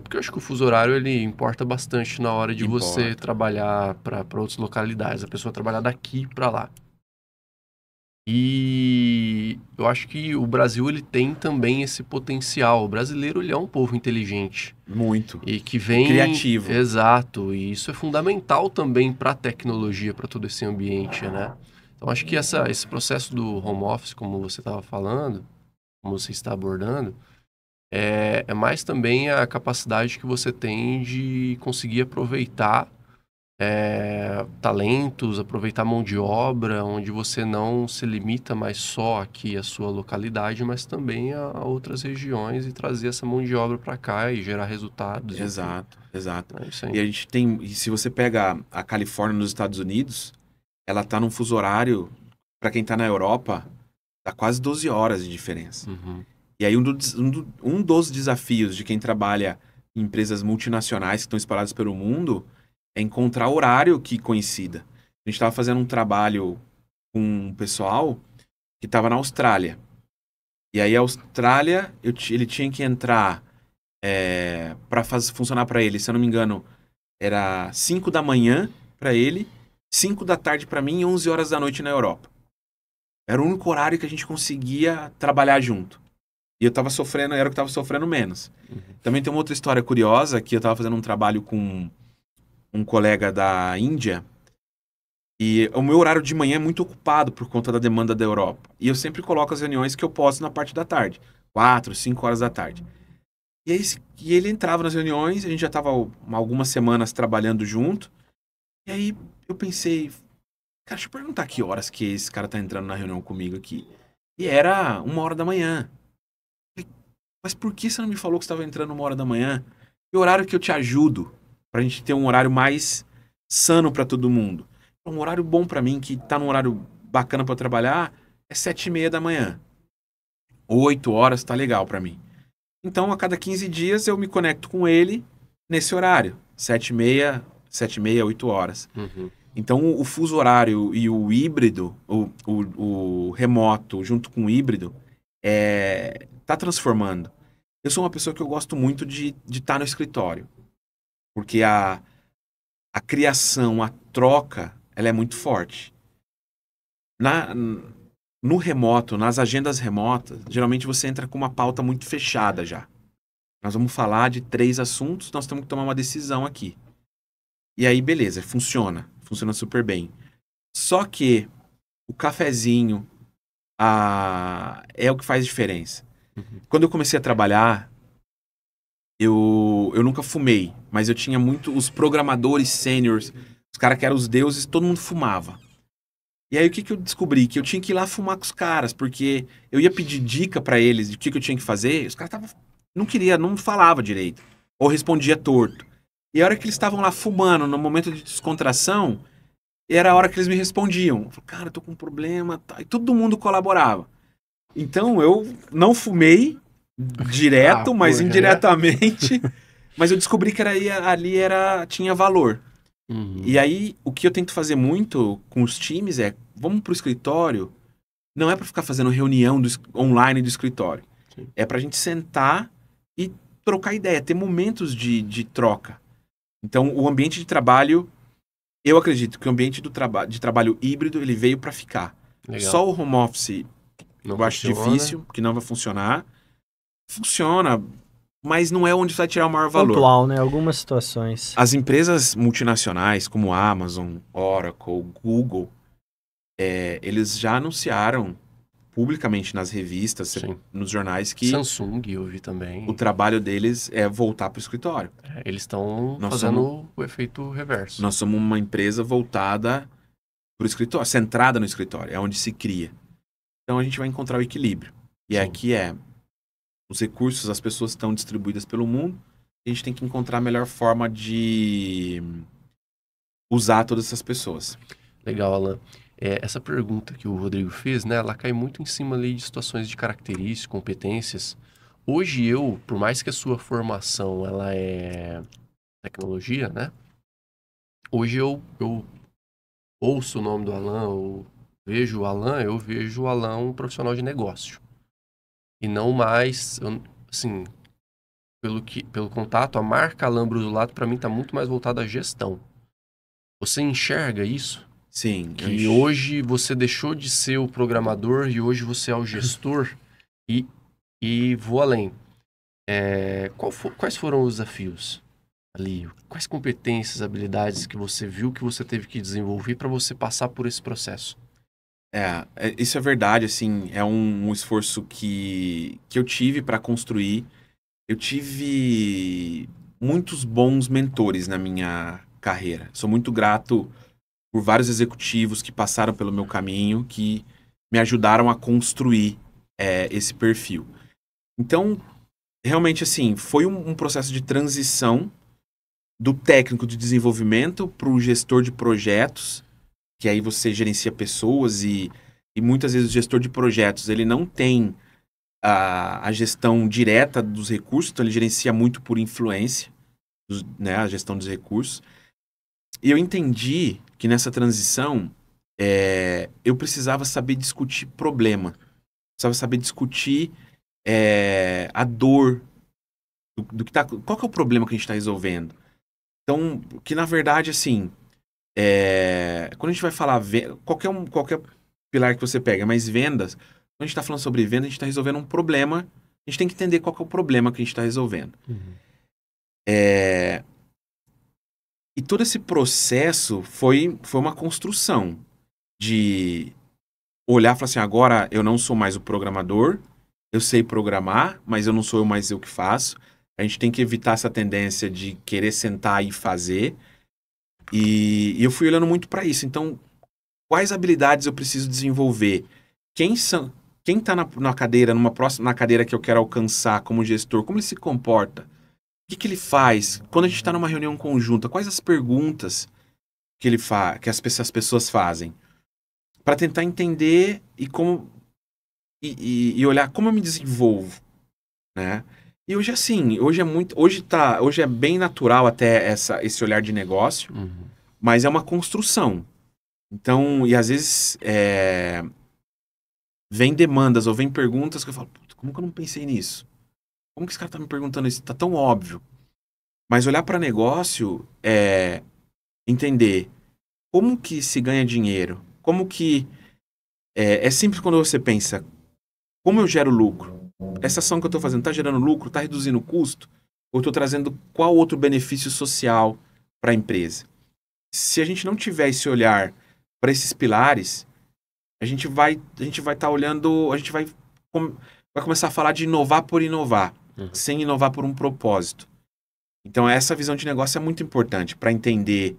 porque eu acho que o fuso horário ele importa bastante na hora de você trabalhar para outras localidades, a pessoa trabalhar daqui para lá. E eu acho que o Brasil ele tem também esse potencial. O brasileiro ele é um povo inteligente. Muito. E que vem... criativo. Exato. E isso é fundamental também para a tecnologia, para todo esse ambiente, né? Então acho que esse processo do home office, como você estava falando, como você está abordando, é mais também a capacidade que você tem de conseguir aproveitar talentos, aproveitar mão de obra, onde você não se limita mais só aqui à sua localidade, mas também a outras regiões e trazer essa mão de obra para cá e gerar resultados. Exato. É isso aí. E a gente tem, se você pega a Califórnia nos Estados Unidos, ela tá num fuso horário, para quem tá na Europa, dá quase 12 horas de diferença. E aí um dos desafios de quem trabalha em empresas multinacionais que estão espalhadas pelo mundo é encontrar horário que coincida. A gente estava fazendo um trabalho com um pessoal que estava na Austrália. E aí a Austrália, ele tinha que entrar para funcionar para ele, se eu não me engano, era 5 da manhã para ele, 5 da tarde para mim e 11 horas da noite na Europa. Era o único horário que a gente conseguia trabalhar junto. E eu tava sofrendo, era o que tava sofrendo menos. Também tem uma outra história curiosa, que eu tava fazendo um trabalho com um colega da Índia, e o meu horário de manhã é muito ocupado por conta da demanda da Europa. E eu sempre coloco as reuniões que eu posso na parte da tarde, 4, 5 horas da tarde. E ele entrava nas reuniões, a gente já estava algumas semanas trabalhando junto, e aí eu pensei, cara, deixa eu perguntar que horas que esse cara tá entrando na reunião comigo aqui. E era 1h da manhã. Mas por que você não me falou que você estava entrando 1h da manhã? E o horário que eu te ajudo, pra gente ter um horário mais sano para todo mundo. Um horário bom para mim, que tá num horário bacana para trabalhar, é 7h30 da manhã. 8 horas tá legal para mim. Então, a cada 15 dias eu me conecto com ele nesse horário. 7h30, 8 horas. Então, o fuso horário e o híbrido, o remoto junto com o híbrido, tá transformando. Eu sou uma pessoa que eu gosto muito de estar no escritório. Porque a criação, a troca, ela é muito forte. No remoto, nas agendas remotas, geralmente você entra com uma pauta muito fechada já. Nós vamos falar de 3 assuntos, nós temos que tomar uma decisão aqui. E aí, beleza, funciona super bem. Só que o cafezinho é o que faz diferença. Quando eu comecei a trabalhar, eu nunca fumei, mas eu tinha os programadores sêniores, os caras que eram os deuses, todo mundo fumava. E aí o que eu descobri? Que eu tinha que ir lá fumar com os caras, porque eu ia pedir dica pra eles de o que eu tinha que fazer, os caras não falava direito, ou respondia torto. E a hora que eles estavam lá fumando, no momento de descontração, era a hora que eles me respondiam. Eu falei, cara, eu tô com um problema, tá. E todo mundo colaborava. Então eu não fumei direto, mas indiretamente. Mas eu descobri que ali tinha valor. E aí, o que eu tento fazer muito com os times vamos pro escritório, não é para ficar fazendo reunião online do escritório. Sim. É pra gente sentar e trocar ideia, ter momentos de troca. Então, o ambiente de trabalho, eu acredito que o ambiente de trabalho híbrido, ele veio para ficar. Legal. Só o home office eu acho difícil, que não vai funcionar. Funciona mas não é onde você vai tirar o maior valor. Pontual, né? Algumas situações. As empresas multinacionais, como Amazon, Oracle, Google, eles já anunciaram publicamente nas revistas, Sim. nos jornais, que Samsung, eu vi também. o trabalho deles é voltar para o escritório. Eles estão Nós fazendo o efeito reverso. Nós somos uma empresa voltada para o escritório, centrada no escritório, é onde se cria. Então a gente vai encontrar o equilíbrio. E Sim. aqui os recursos, as pessoas estão distribuídas pelo mundo, a gente tem que encontrar a melhor forma de usar todas essas pessoas. Legal, Alan. Essa pergunta que o Rodrigo fez, né, ela cai muito em cima ali de situações de características, competências. Hoje por mais que a sua formação ela é tecnologia, né? Hoje eu ouço o nome do Alan, eu vejo o Alan um profissional de negócio. E não mais, assim, pelo contato, a marca Alan Brusolato para mim está muito mais voltada à gestão. Você enxerga isso? Sim. Que hoje você deixou de ser o programador e hoje você é o gestor e vou além. Quais foram os desafios ali? Quais competências, habilidades que você viu que você teve que desenvolver para você passar por esse processo? Isso é verdade, assim, é um esforço que eu tive para construir. Eu tive muitos bons mentores na minha carreira. Sou muito grato por vários executivos que passaram pelo meu caminho, que me ajudaram a construir esse perfil. Então, realmente, assim, foi um processo de transição do técnico de desenvolvimento para o gestor de projetos, que aí você gerencia pessoas e muitas vezes o gestor de projetos, ele não tem a gestão direta dos recursos, então ele gerencia muito por influência, né, a gestão dos recursos. E eu entendi que nessa transição eu precisava saber discutir problema, precisava saber discutir a dor do que tá. Qual que é o problema que a gente está resolvendo? Então, que na verdade, assim, quando a gente vai falar qualquer pilar que você pega, mas vendas, quando a gente está falando sobre venda, a gente está resolvendo um problema, a gente tem que entender qual que é o problema que a gente está resolvendo. Uhum. E todo esse processo foi uma construção de olhar e falar assim, agora eu não sou mais o programador, eu sei programar, mas eu não sou mais eu que faço. A gente tem que evitar essa tendência de querer sentar e fazer. E eu fui olhando muito para isso. Então, quais habilidades eu preciso desenvolver? Quem está na cadeira, na cadeira que eu quero alcançar como gestor, como ele se comporta? O que ele faz? Quando a gente está numa reunião conjunta, quais as perguntas que ele faz, que as pessoas fazem? Para tentar entender e olhar como eu me desenvolvo, né? E hoje assim, hoje é bem natural até esse olhar de negócio, mas é uma construção. Então, e às vezes vem demandas ou vem perguntas que eu falo, como que eu não pensei nisso? Como que esse cara tá me perguntando isso? Tá tão óbvio. Mas olhar para negócio é entender como que se ganha dinheiro, como que é simples quando você pensa, como eu gero lucro? Essa ação que eu estou fazendo está gerando lucro, está reduzindo o custo? Ou estou trazendo qual outro benefício social para a empresa? Se a gente não tiver esse olhar para esses pilares, a gente vai estar olhando, a gente vai começar a falar de inovar por inovar, sem inovar por um propósito. Então essa visão de negócio é muito importante para entender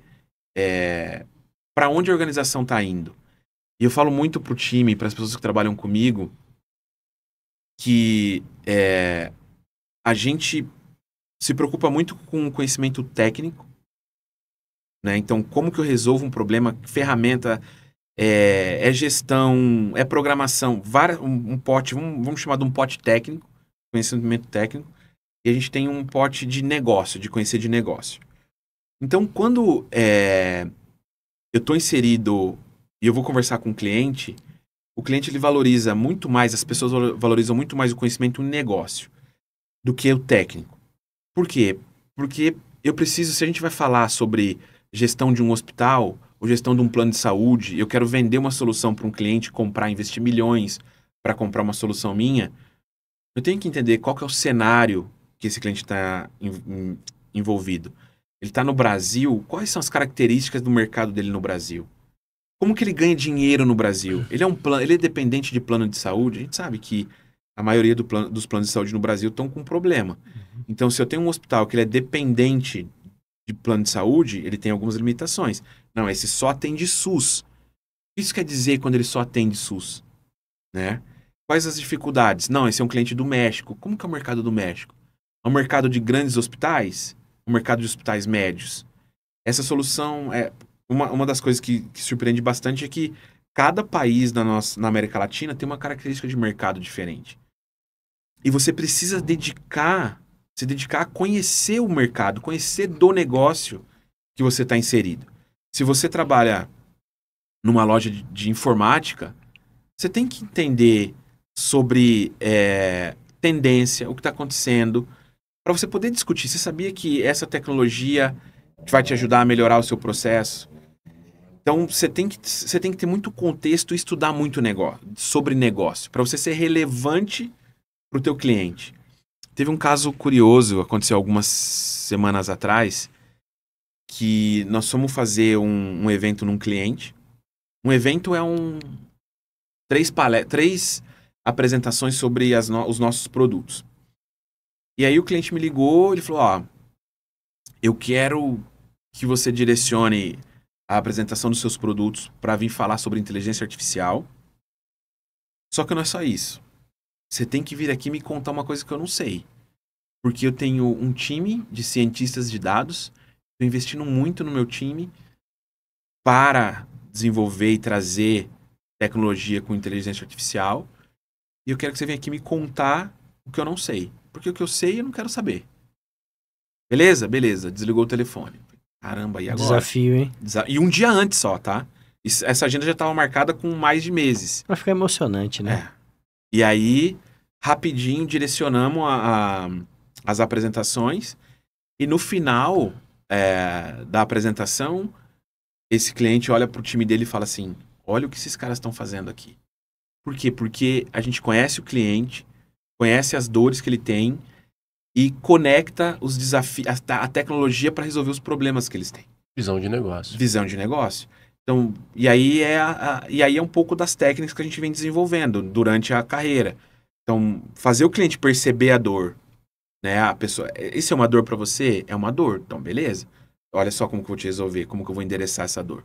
para onde a organização está indo. E eu falo muito para o time, para as pessoas que trabalham comigo, que a gente se preocupa muito com o conhecimento técnico, né? Então, como que eu resolvo um problema? Ferramenta, gestão, programação, um pote, vamos chamar de um pote técnico, conhecimento técnico, e a gente tem um pote de negócio, de conhecer de negócio. Então, quando eu estou inserido e eu vou conversar com o cliente ele valoriza muito mais, as pessoas valorizam muito mais o conhecimento em negócio do que o técnico. Por quê? Porque eu preciso, se a gente vai falar sobre gestão de um hospital ou gestão de um plano de saúde, eu quero vender uma solução para um cliente, investir milhões para comprar uma solução minha, eu tenho que entender qual que é o cenário que esse cliente está envolvido. Ele está no Brasil, quais são as características do mercado dele no Brasil? Como que ele ganha dinheiro no Brasil? Ele é dependente de plano de saúde? A gente sabe que a maioria dos planos de saúde no Brasil estão com problema. Então, se eu tenho um hospital que ele é dependente de plano de saúde, ele tem algumas limitações. Não, esse só atende SUS. O que isso quer dizer quando ele só atende SUS? Né? Quais as dificuldades? Não, esse é um cliente do México. Como que é o mercado do México? É um mercado de grandes hospitais? Um mercado de hospitais médios? Essa solução é... Uma das coisas que surpreende bastante é que cada país na América Latina tem uma característica de mercado diferente. E você precisa se dedicar a conhecer o mercado, conhecer do negócio que você está inserido. Se você trabalha numa loja de informática, você tem que entender sobre tendência, o que está acontecendo, para você poder discutir. Você sabia que essa tecnologia vai te ajudar a melhorar o seu processo? Então, você tem que ter muito contexto e estudar muito sobre negócio, para você ser relevante para o teu cliente. Teve um caso curioso, aconteceu algumas semanas atrás, que nós fomos fazer um evento num cliente. Um evento é três apresentações sobre os nossos produtos. E aí o cliente me ligou, ele falou, eu quero que você direcione a apresentação dos seus produtos para vir falar sobre inteligência artificial. Só que não é só isso. Você tem que vir aqui me contar uma coisa que eu não sei. Porque eu tenho um time de cientistas de dados, estou investindo muito no meu time para desenvolver e trazer tecnologia com inteligência artificial. E eu quero que você venha aqui me contar o que eu não sei. Porque o que eu sei eu não quero saber. Beleza? Beleza. Desligou o telefone. Caramba, e agora? Desafio, hein? E um dia antes só, tá? Essa agenda já estava marcada com mais de meses. Vai ficar emocionante, né? E aí, rapidinho, direcionamos as apresentações. E no final da apresentação, esse cliente olha pro time dele e fala assim, olha o que esses caras estão fazendo aqui. Por quê? Porque a gente conhece o cliente, conhece as dores que ele tem e conecta os desafios, a tecnologia para resolver os problemas que eles têm. Visão de negócio. Visão de negócio. Então, e aí é um pouco das técnicas que a gente vem desenvolvendo durante a carreira. Então, fazer o cliente perceber a dor, né? A pessoa, isso é uma dor para você? É uma dor. Então, beleza. Olha só como que eu vou te resolver, como que eu vou endereçar essa dor.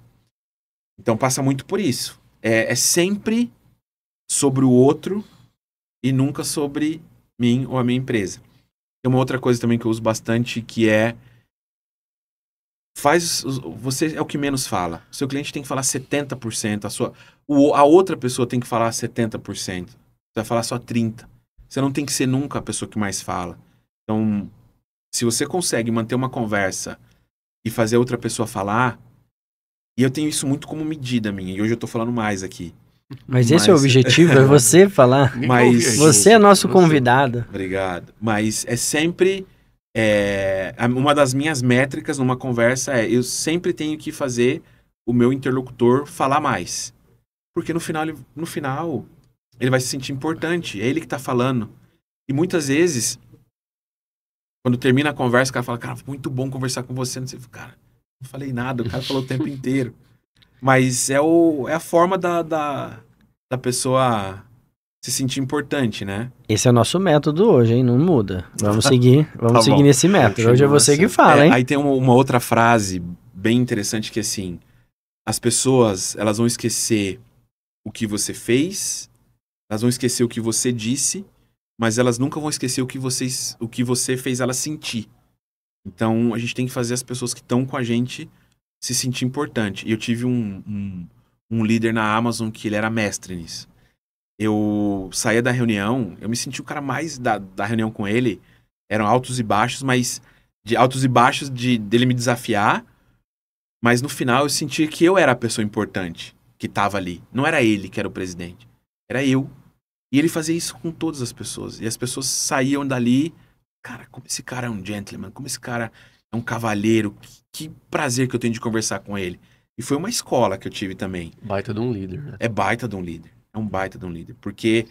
Então, passa muito por isso. É sempre sobre o outro e nunca sobre mim ou a minha empresa. Tem uma outra coisa também que eu uso bastante, que é você é o que menos fala. O seu cliente tem que falar 70%, a outra pessoa tem que falar 70%. Você vai falar só 30%. Você não tem que ser nunca a pessoa que mais fala. Então, se você consegue manter uma conversa e fazer a outra pessoa falar, e eu tenho isso muito como medida minha, e hoje eu tô falando mais aqui. Mas esse é o objetivo, é você falar. Mas você é nosso convidado. Obrigado. Mas é sempre... uma das minhas métricas numa conversa eu sempre tenho que fazer o meu interlocutor falar mais. Porque no final ele vai se sentir importante. É ele que tá falando. E muitas vezes, quando termina a conversa, o cara fala, cara, muito bom conversar com você. Não sei, cara, não falei nada, o cara falou o tempo inteiro. Mas é a forma da pessoa se sentir importante, né? Esse é o nosso método hoje, hein? Não muda. Vamos seguir nesse método. Hoje é você que fala, hein? Aí tem uma outra frase bem interessante que é assim, as pessoas, elas vão esquecer o que você fez, elas vão esquecer o que você disse, mas elas nunca vão esquecer o que você fez elas sentir. Então, a gente tem que fazer as pessoas que estão com a gente se sentir importante. E eu tive um líder na Amazon que ele era mestre nisso. Eu saía da reunião, eu me senti o cara mais da reunião com ele, eram altos e baixos, mas de altos e baixos dele me desafiar, mas no final eu sentia que eu era a pessoa importante que estava ali. Não era ele que era o presidente, era eu. E ele fazia isso com todas as pessoas. E as pessoas saíam dali, cara, como esse cara é um gentleman, como esse cara é um cavalheiro, que prazer que eu tenho de conversar com ele. E foi uma escola que eu tive também. Baita de um líder, né? É baita de um líder. É um baita de um líder. Porque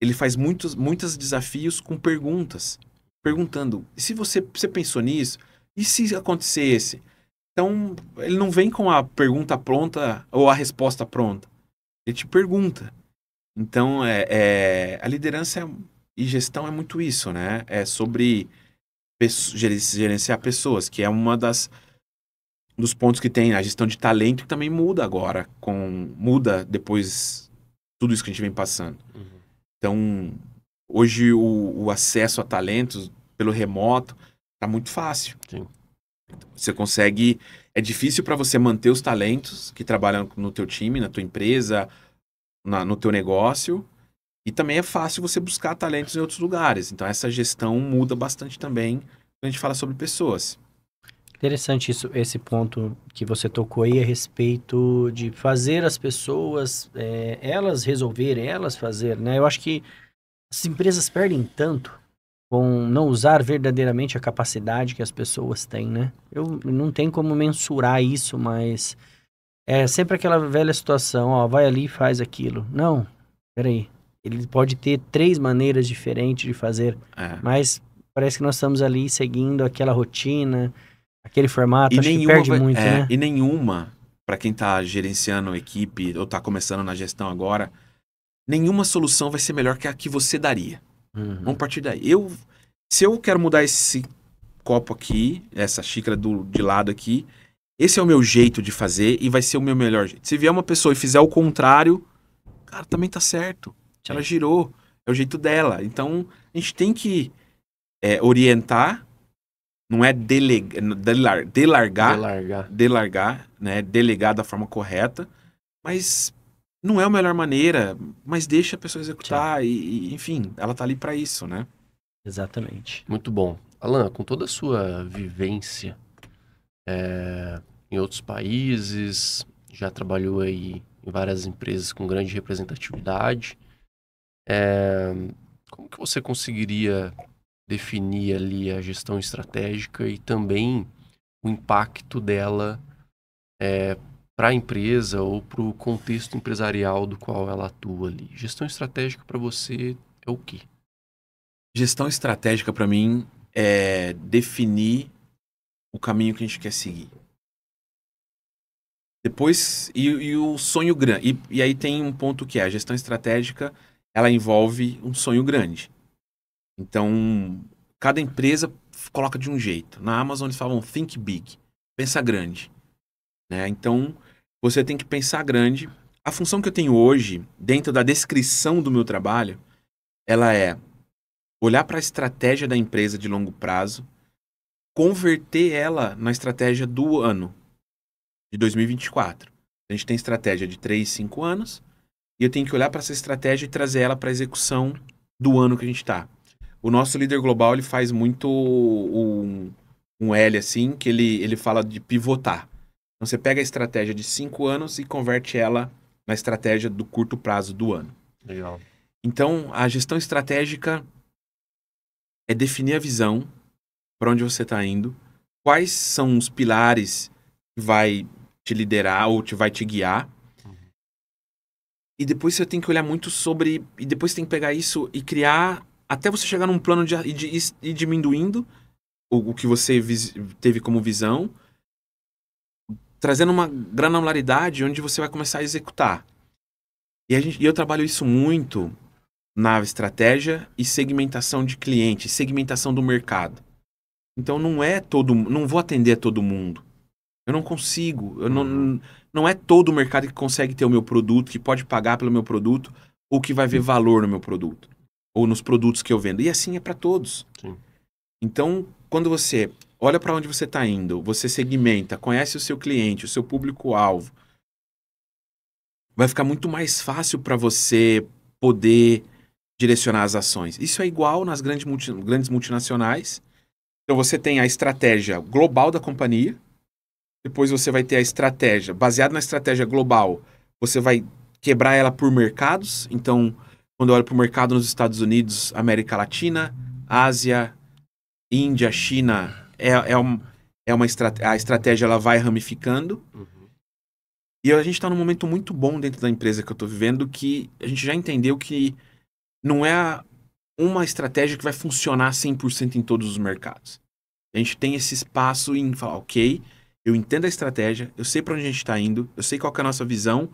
ele faz muitos desafios com perguntas. perguntando, e se você pensou nisso? E se acontecesse? Então, ele não vem com a pergunta pronta ou a resposta pronta. Ele te pergunta. Então, a liderança e gestão é muito isso, né? É sobre gerenciar pessoas, que é uma dos pontos que tem a gestão de talento, que também muda agora, muda depois tudo isso que a gente vem passando. Uhum. Então, hoje o acesso a talentos pelo remoto tá muito fácil. Sim. Você consegue... É difícil para você manter os talentos que trabalham no teu time, na tua empresa, no teu negócio. E também é fácil você buscar talentos em outros lugares. Então, essa gestão muda bastante também quando a gente fala sobre pessoas. Interessante esse ponto que você tocou aí a respeito de fazer as pessoas, elas resolverem, elas fazer, né? Eu acho que as empresas perdem tanto com não usar verdadeiramente a capacidade que as pessoas têm, né? Eu não tenho como mensurar isso, mas é sempre aquela velha situação, ó, vai ali e faz aquilo. Não, peraí. Ele pode ter 3 maneiras diferentes de fazer, mas parece que nós estamos ali seguindo aquela rotina, aquele formato, acho que perde muito, né? E nenhuma, para quem tá gerenciando a equipe ou tá começando na gestão agora, nenhuma solução vai ser melhor que a que você daria. Uhum. Vamos partir daí. Se eu quero mudar esse copo aqui, essa xícara de lado aqui, esse é o meu jeito de fazer e vai ser o meu melhor jeito. Se vier uma pessoa e fizer o contrário, cara, também tá certo. Ela girou, é o jeito dela. Então, a gente tem que orientar, não é delargar, né? Delegar da forma correta, mas não é a melhor maneira, mas deixa a pessoa executar e enfim, ela tá ali para isso, né? Exatamente. Muito bom. Alan, com toda a sua vivência em outros países, já trabalhou aí em várias empresas com grande representatividade, como que você conseguiria definir ali a gestão estratégica e também o impacto dela para a empresa ou para o contexto empresarial do qual ela atua ali? Gestão estratégica para você é o quê? Gestão estratégica para mim é definir o caminho que a gente quer seguir. Depois, e o sonho grande. E aí tem um ponto que a gestão estratégica, ela envolve um sonho grande. Então, cada empresa coloca de um jeito. Na Amazon eles falam think big, pensa grande. Né? Então, você tem que pensar grande. A função que eu tenho hoje, dentro da descrição do meu trabalho, ela é olhar para a estratégia da empresa de longo prazo, converter ela na estratégia do ano, de 2024. A gente tem estratégia de 3, 5 anos, e eu tenho que olhar para essa estratégia e trazer ela para a execução do ano que a gente está. O nosso líder global, ele faz muito um L assim, que ele fala de pivotar. Então você pega a estratégia de 5 anos e converte ela na estratégia do curto prazo do ano. Legal. Então, a gestão estratégica é definir a visão para onde você está indo, quais são os pilares que vai te liderar ou vai te guiar. E depois você tem que olhar muito sobre... E depois você tem que pegar isso e criar... Até você chegar num plano de ir diminuindo o que você teve como visão, trazendo uma granularidade onde você vai começar a executar. E eu trabalho isso muito na estratégia e segmentação de cliente, segmentação do mercado. Então não vou atender a todo mundo. Eu não consigo. Não é todo o mercado que consegue ter o meu produto, que pode pagar pelo meu produto, ou que vai ver valor no meu produto, ou nos produtos que eu vendo. E assim é para todos. Sim. Então, quando você olha para onde você está indo, você segmenta, conhece o seu cliente, o seu público-alvo, vai ficar muito mais fácil para você poder direcionar as ações. Isso é igual nas grandes multinacionais. Então você tem a estratégia global da companhia, depois você vai ter a estratégia, baseada na estratégia global, você vai quebrar ela por mercados. Então, quando eu olho para o mercado nos Estados Unidos, América Latina, Ásia, Índia, China, a estratégia ela vai ramificando. E a gente está num momento muito bom dentro da empresa que eu estou vivendo, que a gente já entendeu que não é uma estratégia que vai funcionar 100% em todos os mercados. A gente tem esse espaço em falar, ok, eu entendo a estratégia, eu sei para onde a gente está indo, eu sei qual que é a nossa visão,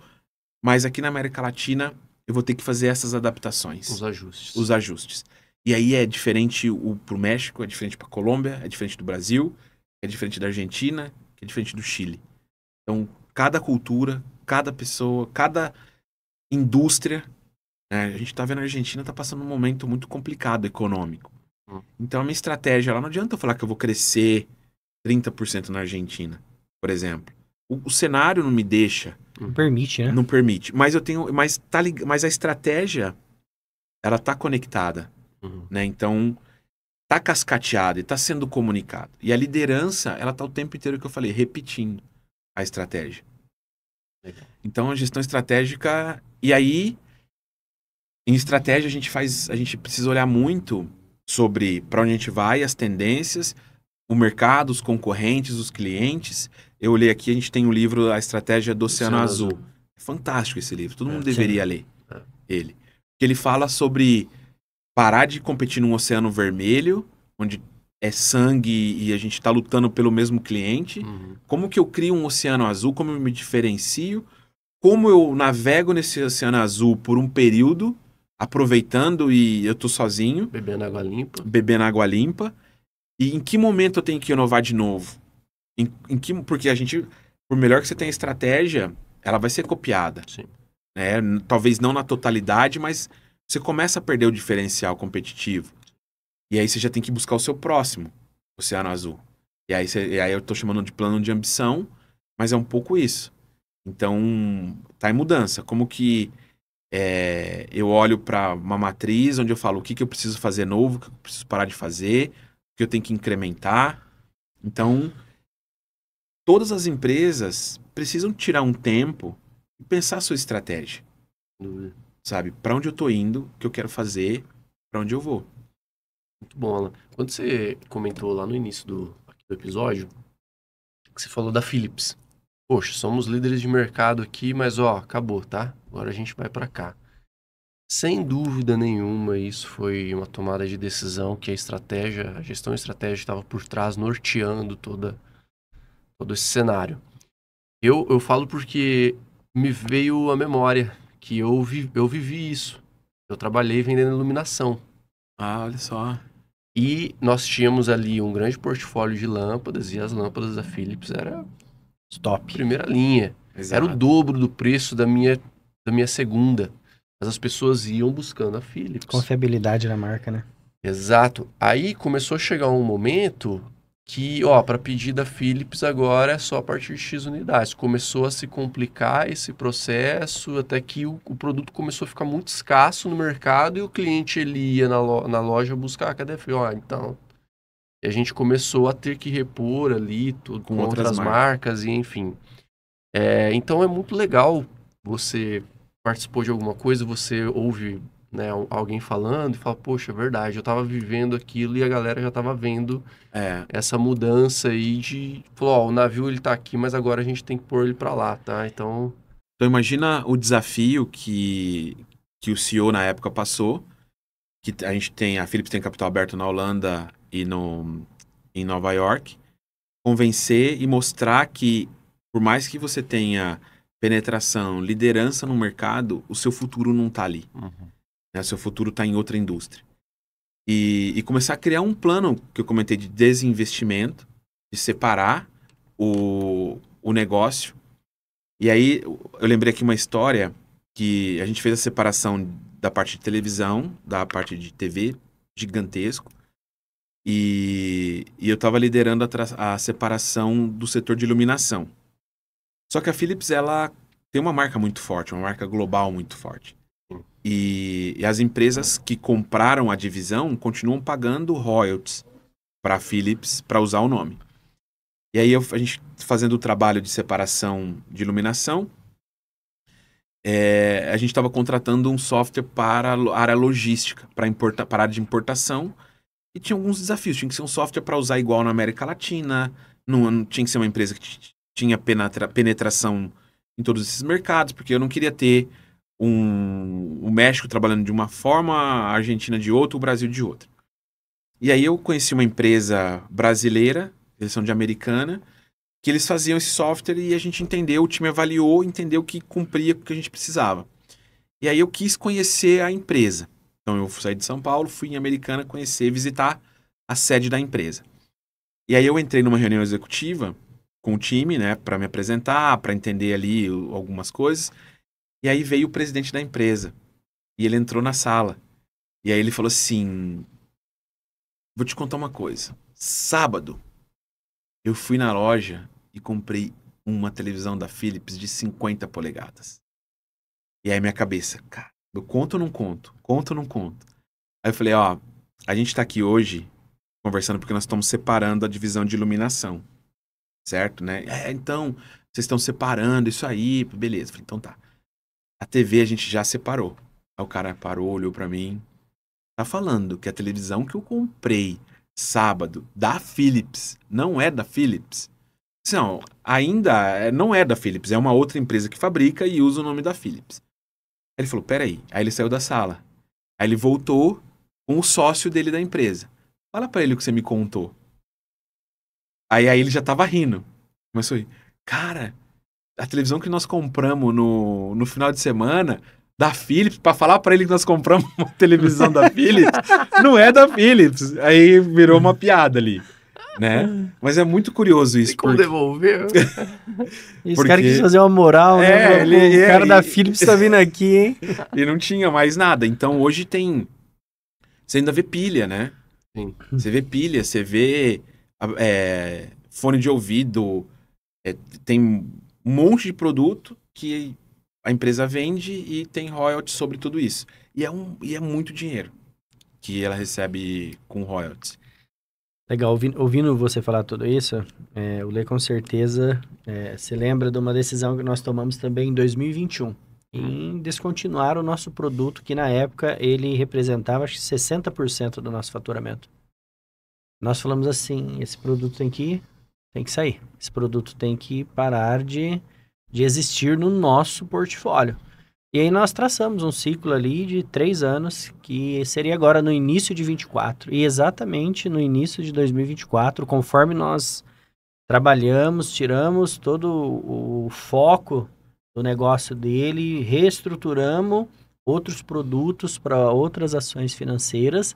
mas aqui na América Latina eu vou ter que fazer essas adaptações. Os ajustes. E aí é diferente pro México, é diferente para Colômbia, é diferente do Brasil, é diferente da Argentina, é diferente do Chile. Então, cada cultura, cada pessoa, cada indústria, né? A gente está vendo a Argentina está passando um momento muito complicado econômico. Então, a minha estratégia lá, não adianta eu falar que eu vou crescer 30% na Argentina, por exemplo. O cenário não me deixa. Não permite, né? Não permite. Mas eu tenho. Mas a estratégia, ela tá conectada. Né? Então, tá cascateada e tá sendo comunicado. E a liderança, ela tá o tempo inteiro que eu falei, repetindo a estratégia. Legal. Então, a gestão estratégica. E aí, em estratégia, a gente precisa olhar muito sobre para onde a gente vai, as tendências, o mercado, os concorrentes, os clientes. Eu olhei aqui, a gente tem o livro A Estratégia do Oceano Azul. É fantástico esse livro, todo mundo deveria ler ele. Porque ele fala sobre parar de competir num oceano vermelho, onde é sangue e a gente está lutando pelo mesmo cliente. Como que eu crio um oceano azul, como eu me diferencio, como eu navego nesse oceano azul por um período, aproveitando e eu tô sozinho. Bebendo água limpa. E em que momento eu tenho que inovar de novo? Porque a gente, por melhor que você tenha estratégia, ela vai ser copiada. Sim. Né? Talvez não na totalidade, mas você começa a perder o diferencial competitivo. E aí você já tem que buscar o seu próximo oceano azul. E aí eu tô chamando de plano de ambição, mas é um pouco isso. Então, tá em mudança. Como que eu olho para uma matriz onde eu falo o que eu preciso fazer novo, o que eu preciso parar de fazer, o que eu tenho que incrementar. Então, todas as empresas precisam tirar um tempo e pensar a sua estratégia. Sabe? Para onde eu tô indo, o que eu quero fazer, para onde eu vou. Muito bom, Alan. Quando você comentou lá no início do episódio, que você falou da Philips. Poxa, somos líderes de mercado aqui, mas acabou, tá? Agora a gente vai para cá. Sem dúvida nenhuma, isso foi uma tomada de decisão que a gestão estratégica estava por trás, norteando todo esse cenário. Eu falo porque me veio à memória que eu vivi isso. Eu trabalhei vendendo iluminação. Ah, olha só. E nós tínhamos ali um grande portfólio de lâmpadas, e as lâmpadas da Philips era top. Primeira linha. Exato. Era o dobro do preço da minha segunda. Mas as pessoas iam buscando a Philips. Confiabilidade na marca, né? Exato. Aí começou a chegar um momento que, para pedir da Philips agora é só a partir de X unidades. Começou a se complicar esse processo, até que o produto começou a ficar muito escasso no mercado e o cliente ele ia na loja buscar, cadê a Philips? Então... E a gente começou a ter que repor ali tudo com outras marcas e enfim. Então é muito legal você participou de alguma coisa, você ouve, né, alguém falando e fala, poxa, é verdade, eu tava vivendo aquilo e a galera já tava vendo essa mudança aí falou, o navio ele tá aqui, mas agora a gente tem que pôr ele para lá, tá? Então imagina o desafio que o CEO na época passou, que a Philips tem capital aberto na Holanda e em Nova York, convencer e mostrar que, por mais que você tenha penetração, liderança no mercado, o seu futuro não está ali. Né? O seu futuro está em outra indústria. E começar a criar um plano, que eu comentei, de desinvestimento, de separar o negócio. E aí, eu lembrei aqui uma história que a gente fez a separação da parte de televisão, da parte de TV, gigantesco. E eu estava liderando a separação do setor de iluminação. Só que a Philips, ela tem uma marca muito forte, uma marca global muito forte. E as empresas que compraram a divisão continuam pagando royalties para a Philips para usar o nome. E aí a gente fazendo o trabalho de separação de iluminação, a gente estava contratando um software para a área logística, para a área de importação. E tinha alguns desafios. Tinha que ser um software para usar igual na América Latina. Não tinha que ser uma empresa que tinha penetração em todos esses mercados, porque eu não queria ter o México trabalhando de uma forma, a Argentina de outra, o Brasil de outra. E aí eu conheci uma empresa brasileira, eles são de Americana, que eles faziam esse software e a gente entendeu, o time avaliou, entendeu que cumpria com o que a gente precisava. E aí eu quis conhecer a empresa. Então eu saí de São Paulo, fui em Americana conhecer, visitar a sede da empresa. E aí eu entrei numa reunião executiva com o time, né, para me apresentar, para entender ali algumas coisas. E aí veio o presidente da empresa. E ele entrou na sala. E aí ele falou assim: vou te contar uma coisa. Sábado, eu fui na loja e comprei uma televisão da Philips de 50 polegadas. E aí minha cabeça, cara, eu conto ou não conto? Conto ou não conto? Aí eu falei, ó, a gente tá aqui hoje conversando porque nós estamos separando a divisão de iluminação. Certo, né? Então, vocês estão separando isso aí, beleza. Eu falei, então tá. A TV a gente já separou. Aí o cara parou, olhou pra mim. Tá falando que a televisão que eu comprei sábado da Philips não é da Philips? Não, ainda não é da Philips. É uma outra empresa que fabrica e usa o nome da Philips. Aí ele falou, peraí. Aí ele saiu da sala. Aí ele voltou com o sócio dele da empresa. Fala pra ele o que você me contou. Aí ele já tava rindo. Começou a rir. Cara, a televisão que nós compramos no final de semana da Philips, pra falar pra ele que nós compramos uma televisão da Philips, não é da Philips. Aí virou uma piada ali, né? Mas é muito curioso isso. Tem como devolver? Esse cara quis fazer uma moral, né? O cara da Philips tá vindo aqui, hein? E não tinha mais nada. Então hoje tem... Você ainda vê pilha, né? Sim. Você vê pilha, você vê fone de ouvido, tem um monte de produto que a empresa vende e tem royalties sobre tudo isso. E é muito dinheiro que ela recebe com royalties. Legal, ouvindo você falar tudo isso, o Lê com certeza se lembra de uma decisão que nós tomamos também em 2021, em descontinuar o nosso produto, que na época ele representava acho que 60% do nosso faturamento. Nós falamos assim, esse produto tem que sair, esse produto tem que parar de existir no nosso portfólio. E aí nós traçamos um ciclo ali de 3 anos, que seria agora no início de 24. E exatamente no início de 2024, conforme nós trabalhamos, tiramos todo o foco do negócio dele, reestruturamos outros produtos para outras ações financeiras,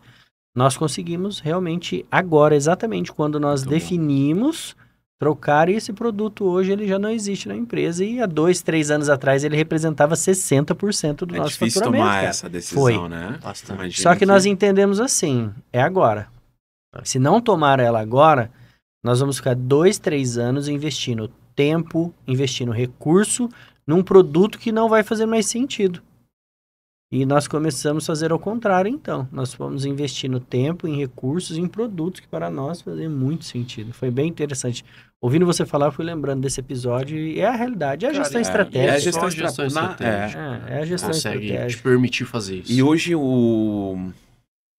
nós conseguimos realmente agora, exatamente quando nós definimos trocar, e esse produto hoje ele já não existe na empresa, e há 2, 3 anos atrás ele representava 60% do nosso faturamento. É difícil tomar essa decisão, né? Bastante. Só que nós entendemos assim, é agora. Se não tomar ela agora, nós vamos ficar 2, 3 anos investindo tempo, investindo recurso num produto que não vai fazer mais sentido. E nós começamos a fazer ao contrário, então. Nós fomos investindo tempo, em recursos, em produtos que para nós faziam muito sentido. Foi bem interessante. Ouvindo você falar, eu fui lembrando desse episódio e é a realidade, é a gestão estratégica. É a gestão estratégica. É a gestão estratégica. Consegue te permitir fazer isso. E hoje o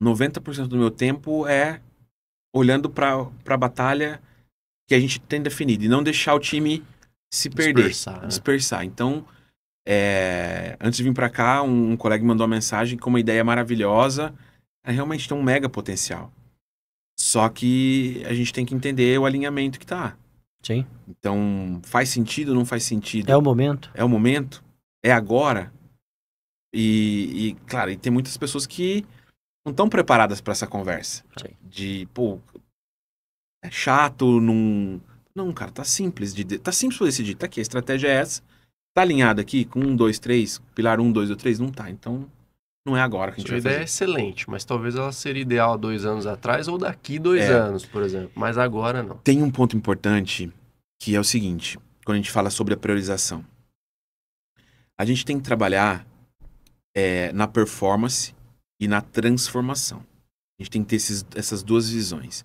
90% do meu tempo é olhando para a batalha que a gente tem definido e não deixar o time se perder, dispersar. Então, antes de vir para cá, um colega me mandou uma mensagem com uma ideia maravilhosa, realmente tem um mega potencial. Só que a gente tem que entender o alinhamento que tá. Sim. Então, faz sentido ou não faz sentido? É o momento. É o momento? É agora? E claro, e tem muitas pessoas que não estão preparadas para essa conversa. Sim. De, pô, é chato, não... Não, cara, tá simples. Tá simples pra decidir. Tá aqui, a estratégia é essa. Tá alinhado aqui com 1, 2, 3, pilar 1, 2 ou 3? Não tá. Então, não é agora que a gente vai fazer. A ideia é excelente, mas talvez ela seria ideal há 2 anos atrás ou daqui 2 anos, por exemplo. Mas agora não. Tem um ponto importante que é o seguinte, quando a gente fala sobre a priorização. A gente tem que trabalhar na performance e na transformação. A gente tem que ter essas duas visões.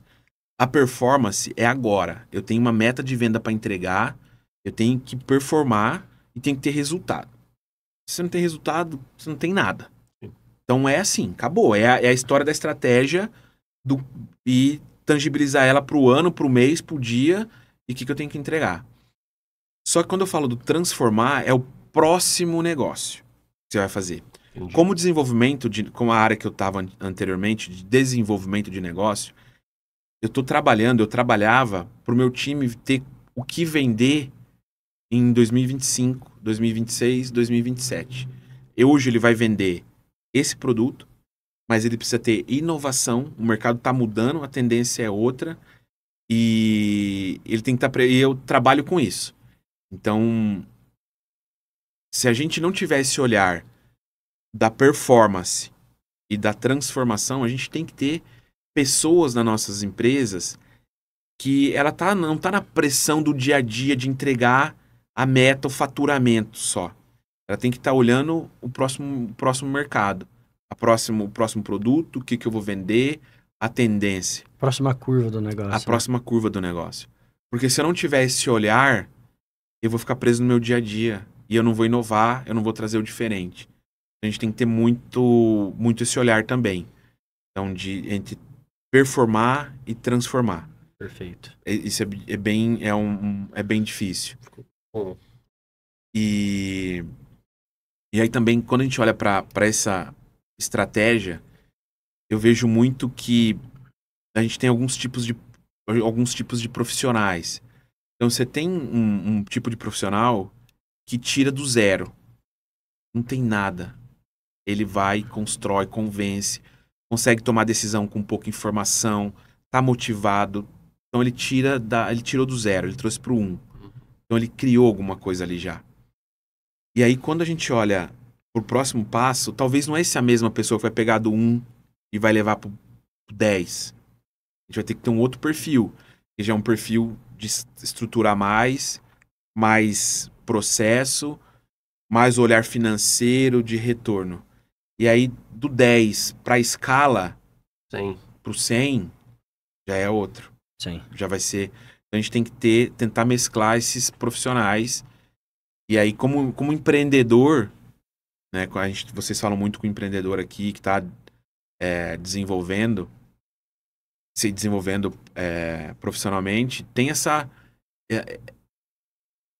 A performance é agora. Eu tenho uma meta de venda para entregar, eu tenho que performar e tenho que ter resultado. Se você não tem resultado, você não tem nada. Então é assim, acabou. É a história da estratégia e tangibilizar ela para o ano, para o mês, para o dia e o que eu tenho que entregar. Só que quando eu falo do transformar, é o próximo negócio. você vai fazer. Entendi. Como a área que eu estava anteriormente, de desenvolvimento de negócio, eu trabalhava para o meu time ter o que vender em 2025, 2026, 2027. Hoje ele vai vender esse produto, mas ele precisa ter inovação, o mercado está mudando, a tendência é outra, e ele tem que estar... E eu trabalho com isso. Então, se a gente não tiver esse olhar da performance e da transformação, a gente tem que ter pessoas nas nossas empresas que ela não tá na pressão do dia a dia de entregar a meta, o faturamento só. Ela tem que estar olhando o próximo mercado, o próximo produto, o que eu vou vender, a tendência. Próxima curva do negócio. A próxima curva do negócio. Porque se eu não tiver esse olhar, eu vou ficar preso no meu dia a dia. E eu não vou inovar, eu não vou trazer o diferente. A gente tem que ter muito esse olhar também. Então, entre performar e transformar. Perfeito. Isso é bem difícil. Bom. E aí também, quando a gente olha para essa estratégia, eu vejo muito que a gente tem alguns tipos de profissionais. Então, você tem um tipo de profissional que tira do zero. Não tem nada. Ele vai, constrói, convence, consegue tomar decisão com pouca informação, tá motivado. Então, ele tirou do zero, ele trouxe pro 1. Então, ele criou alguma coisa ali já. E aí, quando a gente olha pro próximo passo, talvez não é essa mesma pessoa que vai pegar do 1 e vai levar pro 10. A gente vai ter que ter um outro perfil, que já é um perfil de estruturar mais processo, mais olhar financeiro de retorno. E aí, do 10 para a escala, pro 100, já é outro. Sim. Já vai ser... Então, a gente tem que tentar mesclar esses profissionais. E aí, como empreendedor, né, vocês falam muito com o empreendedor aqui, que está se desenvolvendo profissionalmente, tem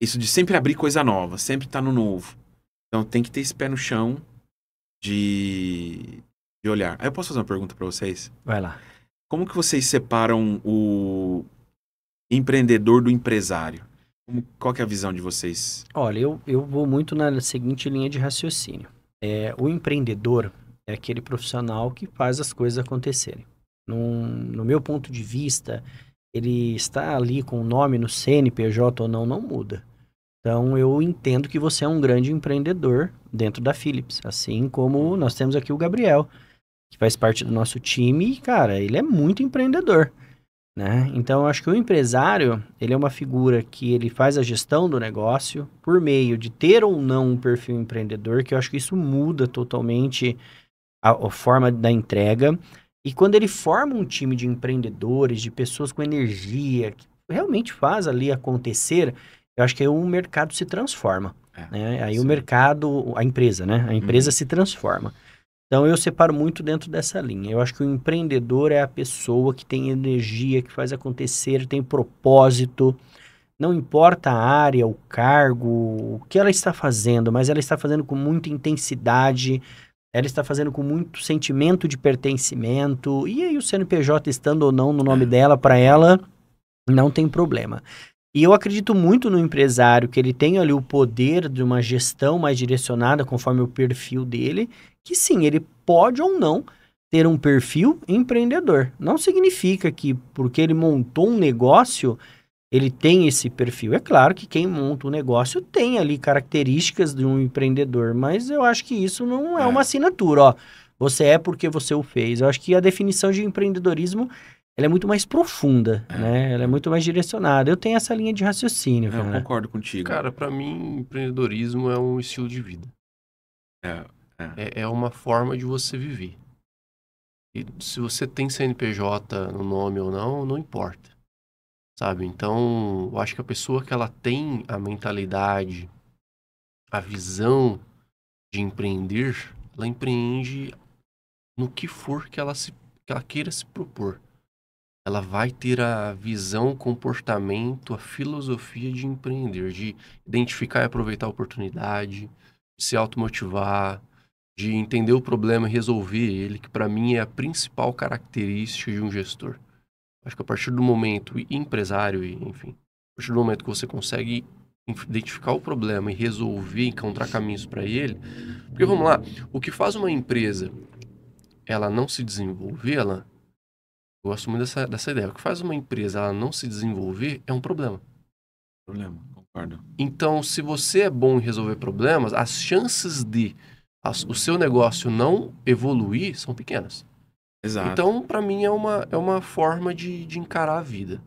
isso de sempre abrir coisa nova, sempre estar no novo. Então, tem que ter esse pé no chão de olhar. Aí eu posso fazer uma pergunta para vocês? Vai lá. Como que vocês separam o empreendedor do empresário? Qual que é a visão de vocês? Olha, eu vou muito na seguinte linha de raciocínio. O empreendedor é aquele profissional que faz as coisas acontecerem. No meu ponto de vista, ele está ali com o nome no CNPJ ou não muda. Então, eu entendo que você é um grande empreendedor dentro da Philips. Assim como nós temos aqui o Gabriel, que faz parte do nosso time. E, cara, ele é muito empreendedor, né? Então, eu acho que o empresário, ele é uma figura que ele faz a gestão do negócio por meio de ter ou não um perfil empreendedor, que eu acho que isso muda totalmente a forma da entrega. E quando ele forma um time de empreendedores, de pessoas com energia, que realmente faz ali acontecer, eu acho que aí o mercado se transforma, né? Aí sim. O mercado, a empresa, né? A empresa se transforma. Então, eu separo muito dentro dessa linha. Eu acho que o empreendedor é a pessoa que tem energia, que faz acontecer, tem propósito. Não importa a área, o cargo, o que ela está fazendo, mas ela está fazendo com muita intensidade, ela está fazendo com muito sentimento de pertencimento. E aí, o CNPJ estando ou não no nome dela, para ela, não tem problema. E eu acredito muito no empresário, que ele tem ali o poder de uma gestão mais direcionada, conforme o perfil dele, que sim, ele pode ou não ter um perfil empreendedor. Não significa que porque ele montou um negócio, ele tem esse perfil. É claro que quem monta um negócio tem ali características de um empreendedor, mas eu acho que isso não é uma assinatura, ó. Você é porque você o fez. Eu acho que a definição de empreendedorismo, ela é muito mais profunda, né? Ela é muito mais direcionada. Eu tenho essa linha de raciocínio, cara. Eu concordo contigo. Cara, pra mim, empreendedorismo é um estilo de vida. É uma forma de você viver. E se você tem CNPJ no nome ou não importa. Sabe? Então, eu acho que a pessoa que ela tem a mentalidade, a visão de empreender, ela empreende no que for que ela queira se propor. Ela vai ter a visão, o comportamento, a filosofia de empreender, de identificar e aproveitar a oportunidade, de se automotivar, de entender o problema e resolver ele, que para mim é a principal característica de um gestor. Acho que a partir do momento, empresário, enfim, a partir do momento que você consegue identificar o problema e resolver, encontrar caminhos para ele, porque vamos lá, o que faz uma empresa ela não se desenvolver, eu gosto muito dessa ideia, o que faz uma empresa ela não se desenvolver é um problema. Concordo. Então, se você é bom em resolver problemas, as chances de o seu negócio não evoluir são pequenas. Exato. Então, para mim, é uma forma de encarar a vida.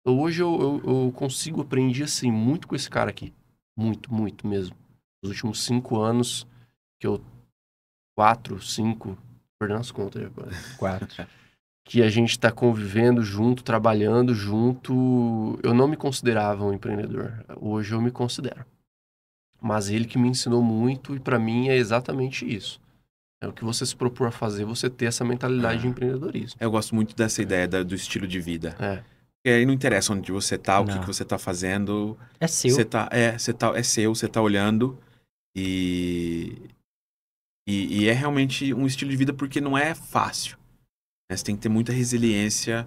Então, hoje eu consigo aprender assim, muito com esse cara aqui. Muito, muito mesmo. Nos últimos 5 anos, 4, 5, perdendo as contas agora. 4. Que a gente está convivendo junto, trabalhando junto. Eu não me considerava um empreendedor. Hoje eu me considero. Mas ele que me ensinou muito e para mim é exatamente isso. É o que você se propor a fazer, você ter essa mentalidade de empreendedorismo. Eu gosto muito dessa ideia do estilo de vida. Porque aí não interessa onde você tá, o que você tá fazendo. É seu. É seu, você tá olhando. E é realmente um estilo de vida porque não é fácil. Né? Você tem que ter muita resiliência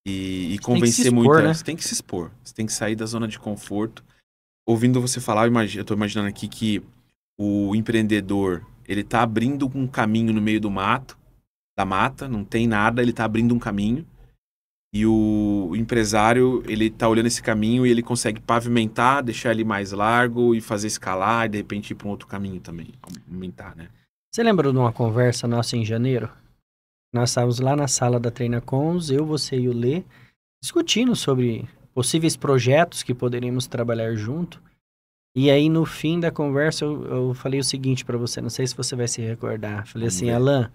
e convencer muita... Né? Você tem que se expor. Você tem que sair da zona de conforto. Ouvindo você falar, eu tô imaginando aqui que o empreendedor, ele tá abrindo um caminho no meio da mata, não tem nada, ele tá abrindo um caminho. E o empresário, ele tá olhando esse caminho e ele consegue pavimentar, deixar ele mais largo e fazer escalar e de repente ir para um outro caminho também, aumentar, né? Você lembra de uma conversa nossa em janeiro? Nós estávamos lá na sala da TreinaCons, eu, você e o Lê, discutindo sobre possíveis projetos que poderíamos trabalhar junto. E aí, no fim da conversa, eu falei o seguinte para você, não sei se você vai se recordar. Falei assim, Alan,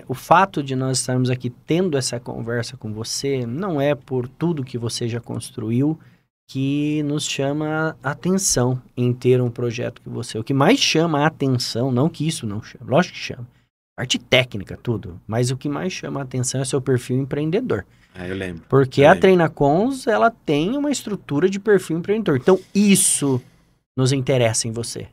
o fato de nós estarmos aqui tendo essa conversa com você não é por tudo que você já construiu que nos chama a atenção em ter um projeto que você... O que mais chama a atenção, não que isso não chama, lógico que chama, parte técnica, tudo, mas o que mais chama a atenção é seu perfil empreendedor. Eu lembro. Porque a TreinaCons, ela tem uma estrutura de perfil empreendedor. Então, isso nos interessa em você.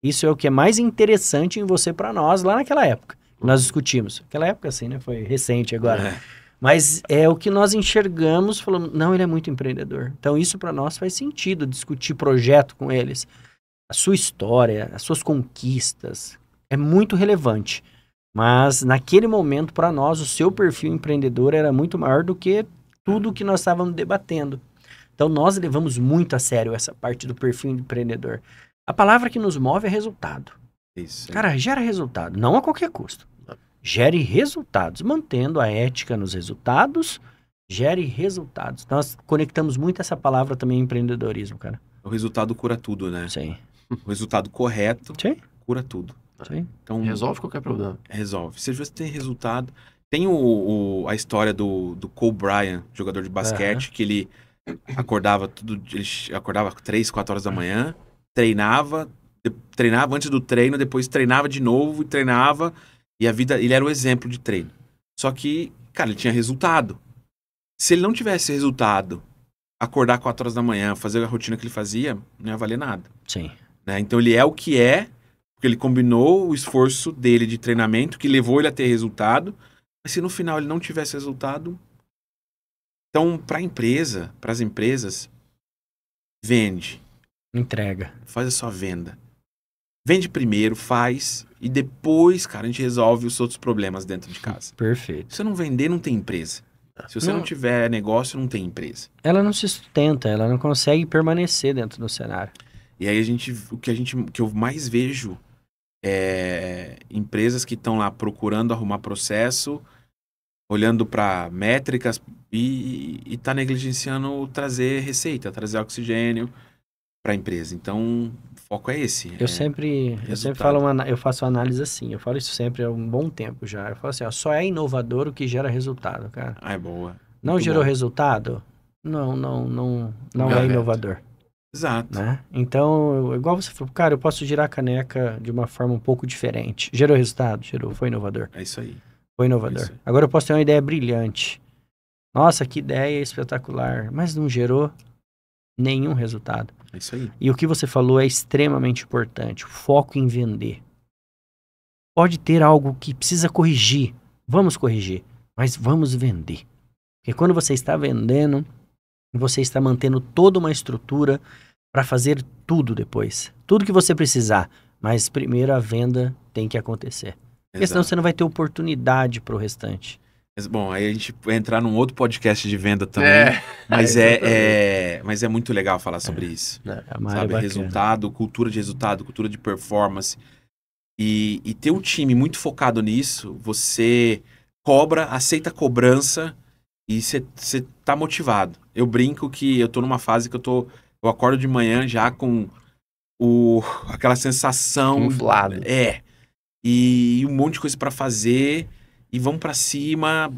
Isso é o que é mais interessante em você para nós lá naquela época. Nós discutimos. Aquela época, assim, né? Foi recente agora. Mas é o que nós enxergamos, falando, não, ele é muito empreendedor. Então, isso para nós faz sentido, discutir projeto com eles. A sua história, as suas conquistas, é muito relevante. Mas, naquele momento, para nós, o seu perfil empreendedor era muito maior do que tudo que nós estávamos debatendo. Então, nós levamos muito a sério essa parte do perfil empreendedor. A palavra que nos move é resultado. Isso. Cara, gera resultado, não a qualquer custo. Gere resultados, mantendo a ética nos resultados, gere resultados. Nós conectamos muito essa palavra também em empreendedorismo, cara. O resultado cura tudo, né? Sim. O resultado correto cura tudo. Sim. Então, resolve qualquer problema. Resolve. Se você tem resultado... Tem a história do Kobe Bryant, jogador de basquete, que ele acordava 3, 4 horas da manhã, treinava antes do treino, depois treinava de novo e treinava, e ele era o exemplo de treino. Só que, cara, ele tinha resultado. Se ele não tivesse resultado, acordar 4 horas da manhã, fazer a rotina que ele fazia, não ia valer nada. Sim. Né? Então ele é o que é, porque ele combinou o esforço dele de treinamento, que levou ele a ter resultado, mas se no final ele não tivesse resultado... Então, para as empresas, vende. Entrega. Faz a sua venda. Vende primeiro, faz, e depois, cara, a gente resolve os outros problemas dentro de casa. Perfeito. Se você não vender, não tem empresa. Se você não tiver negócio, não tem empresa. Ela não se sustenta, ela não consegue permanecer dentro do cenário. E aí o que eu mais vejo é empresas que estão lá procurando arrumar processo, olhando para métricas e tá negligenciando trazer receita, trazer oxigênio para a empresa. Então, o foco é esse. Eu sempre falo, eu faço uma análise assim, eu falo isso sempre há um bom tempo já. Eu falo assim, só é inovador o que gera resultado, cara. É boa. Não muito gerou bom. Resultado? Não é inovador. Exato. Né? Então, igual você falou, cara, eu posso girar a caneca de uma forma um pouco diferente. Gerou resultado? Gerou, foi inovador. É isso aí. Foi inovador. Isso. Agora eu posso ter uma ideia brilhante. Nossa, que ideia espetacular. Mas não gerou. Nenhum resultado. É isso aí. E o que você falou é extremamente importante. O foco em vender. Pode ter algo que precisa corrigir. Vamos corrigir. Mas vamos vender. Porque quando você está vendendo, você está mantendo toda uma estrutura para fazer tudo depois. Tudo que você precisar. Mas primeiro a venda tem que acontecer. Porque senão Exato. você não vai ter oportunidade para o restante. Bom, aí a gente vai entrar num outro podcast de venda também. Mas mas é muito legal falar sobre isso. É uma área Sabe? bacana. Resultado, cultura de resultado, cultura de performance. E ter um time muito focado nisso, você cobra, aceita a cobrança e você tá motivado. Eu brinco que eu tô numa fase que eu acordo de manhã já com aquela sensação... Inflado. E um monte de coisa pra fazer e vamos pra cima.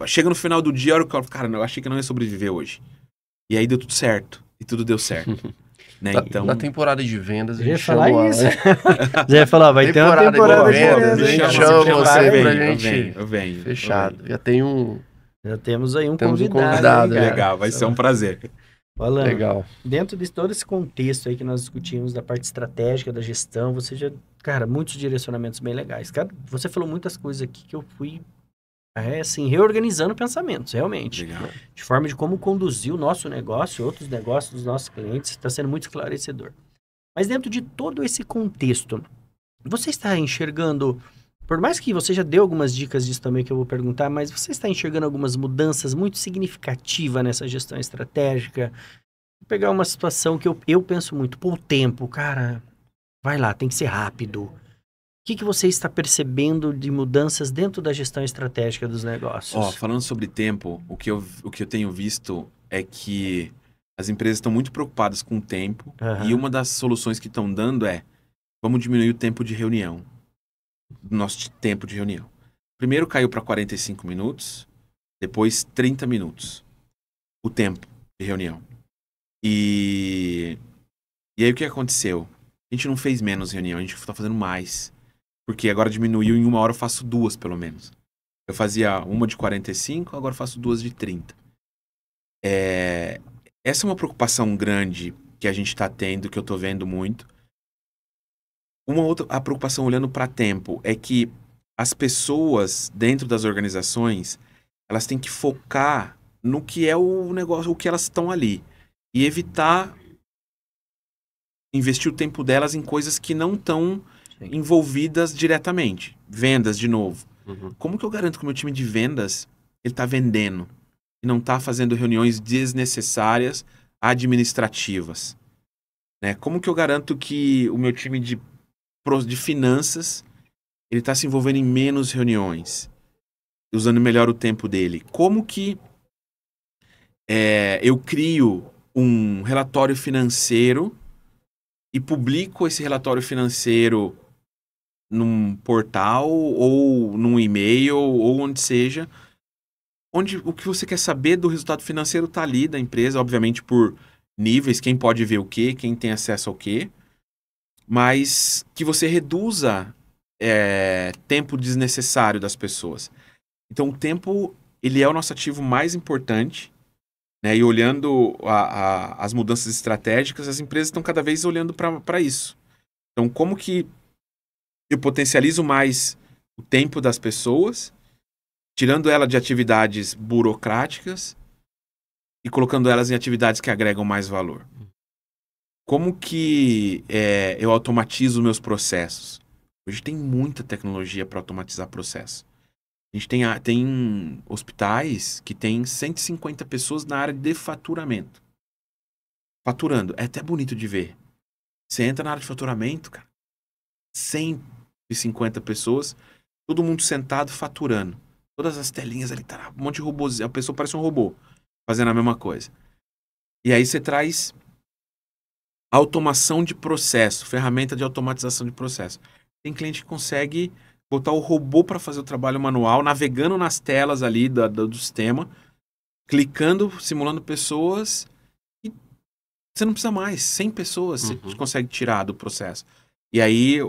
Chega no final do dia, a hora que eu falo, cara, eu achei que eu não ia sobreviver hoje. E aí deu tudo certo. E tudo deu certo. Né? Então, Na temporada de vendas, a Eu ia gente falar chamou isso. Você ia falar, vai ter uma Temporada de temporada de vendas, vendas. a gente Chama, chama se você prepara. pra eu gente venho. fechado. Já tem um... Já temos aí um Temos um convidado. convidado, hein, cara? Legal, vai ser um prazer. Falando, Legal. dentro de todo esse contexto aí que nós discutimos da parte estratégica da gestão, você já, cara, muitos direcionamentos bem legais. Cara, você falou muitas coisas aqui que eu fui, assim, reorganizando pensamentos, realmente. Legal. De forma de como conduzir o nosso negócio, outros negócios dos nossos clientes, está sendo muito esclarecedor. Mas dentro de todo esse contexto, você está enxergando, por mais que você já deu algumas dicas disso também que eu vou perguntar, mas você está enxergando algumas mudanças muito significativas nessa gestão estratégica? Vou pegar uma situação que eu penso muito, o tempo, cara, vai lá, tem que ser rápido. O que você está percebendo de mudanças dentro da gestão estratégica dos negócios? Falando sobre tempo, o que eu tenho visto é que as empresas estão muito preocupadas com o tempo. Aham. E uma das soluções que estão dando é, vamos diminuir o tempo de reunião. Nosso tempo de reunião. Primeiro caiu para 45 minutos, depois 30 minutos. O tempo de reunião. E aí o que aconteceu? A gente não fez menos reunião, a gente está fazendo mais. Porque agora diminuiu, em 1 hora eu faço 2 pelo menos. Eu fazia uma de 45, agora eu faço 2 de 30. Essa é uma preocupação grande que a gente está tendo, que eu estou vendo muito. A preocupação olhando para tempo é que as pessoas dentro das organizações, elas têm que focar no que é o negócio, o que elas estão ali. E evitar investir o tempo delas em coisas que não estão envolvidas diretamente. Vendas, de novo. Uhum. Como que eu garanto que o meu time de vendas ele está vendendo e não está fazendo reuniões desnecessárias administrativas? Né? Como que eu garanto que o meu time de finanças ele está se envolvendo em menos reuniões, usando melhor o tempo dele? Como que eu crio um relatório financeiro e publico esse relatório financeiro num portal ou num e-mail ou onde seja, onde o que você quer saber do resultado financeiro está ali da empresa, obviamente por níveis, quem pode ver o quê, quem tem acesso ao quê, mas que você reduza tempo desnecessário das pessoas. Então o tempo ele é o nosso ativo mais importante, né? E olhando as mudanças estratégicas, as empresas estão cada vez olhando para isso. Então como que eu potencializo mais o tempo das pessoas, tirando ela de atividades burocráticas e colocando elas em atividades que agregam mais valor? Como que eu automatizo meus processos? Hoje tem muita tecnologia para automatizar processos. A gente tem hospitais que tem 150 pessoas na área de faturamento. Faturando. É até bonito de ver. Você entra na área de faturamento, cara. 150 pessoas, todo mundo sentado faturando. Todas as telinhas ali, tá, um monte de robôs. A pessoa parece um robô fazendo a mesma coisa. E aí você traz automação de processo, ferramenta de automatização de processo. Tem cliente que consegue botar o robô para fazer o trabalho manual, navegando nas telas ali do sistema, clicando, simulando pessoas, e você não precisa mais. 100 pessoas você consegue tirar do processo. E aí,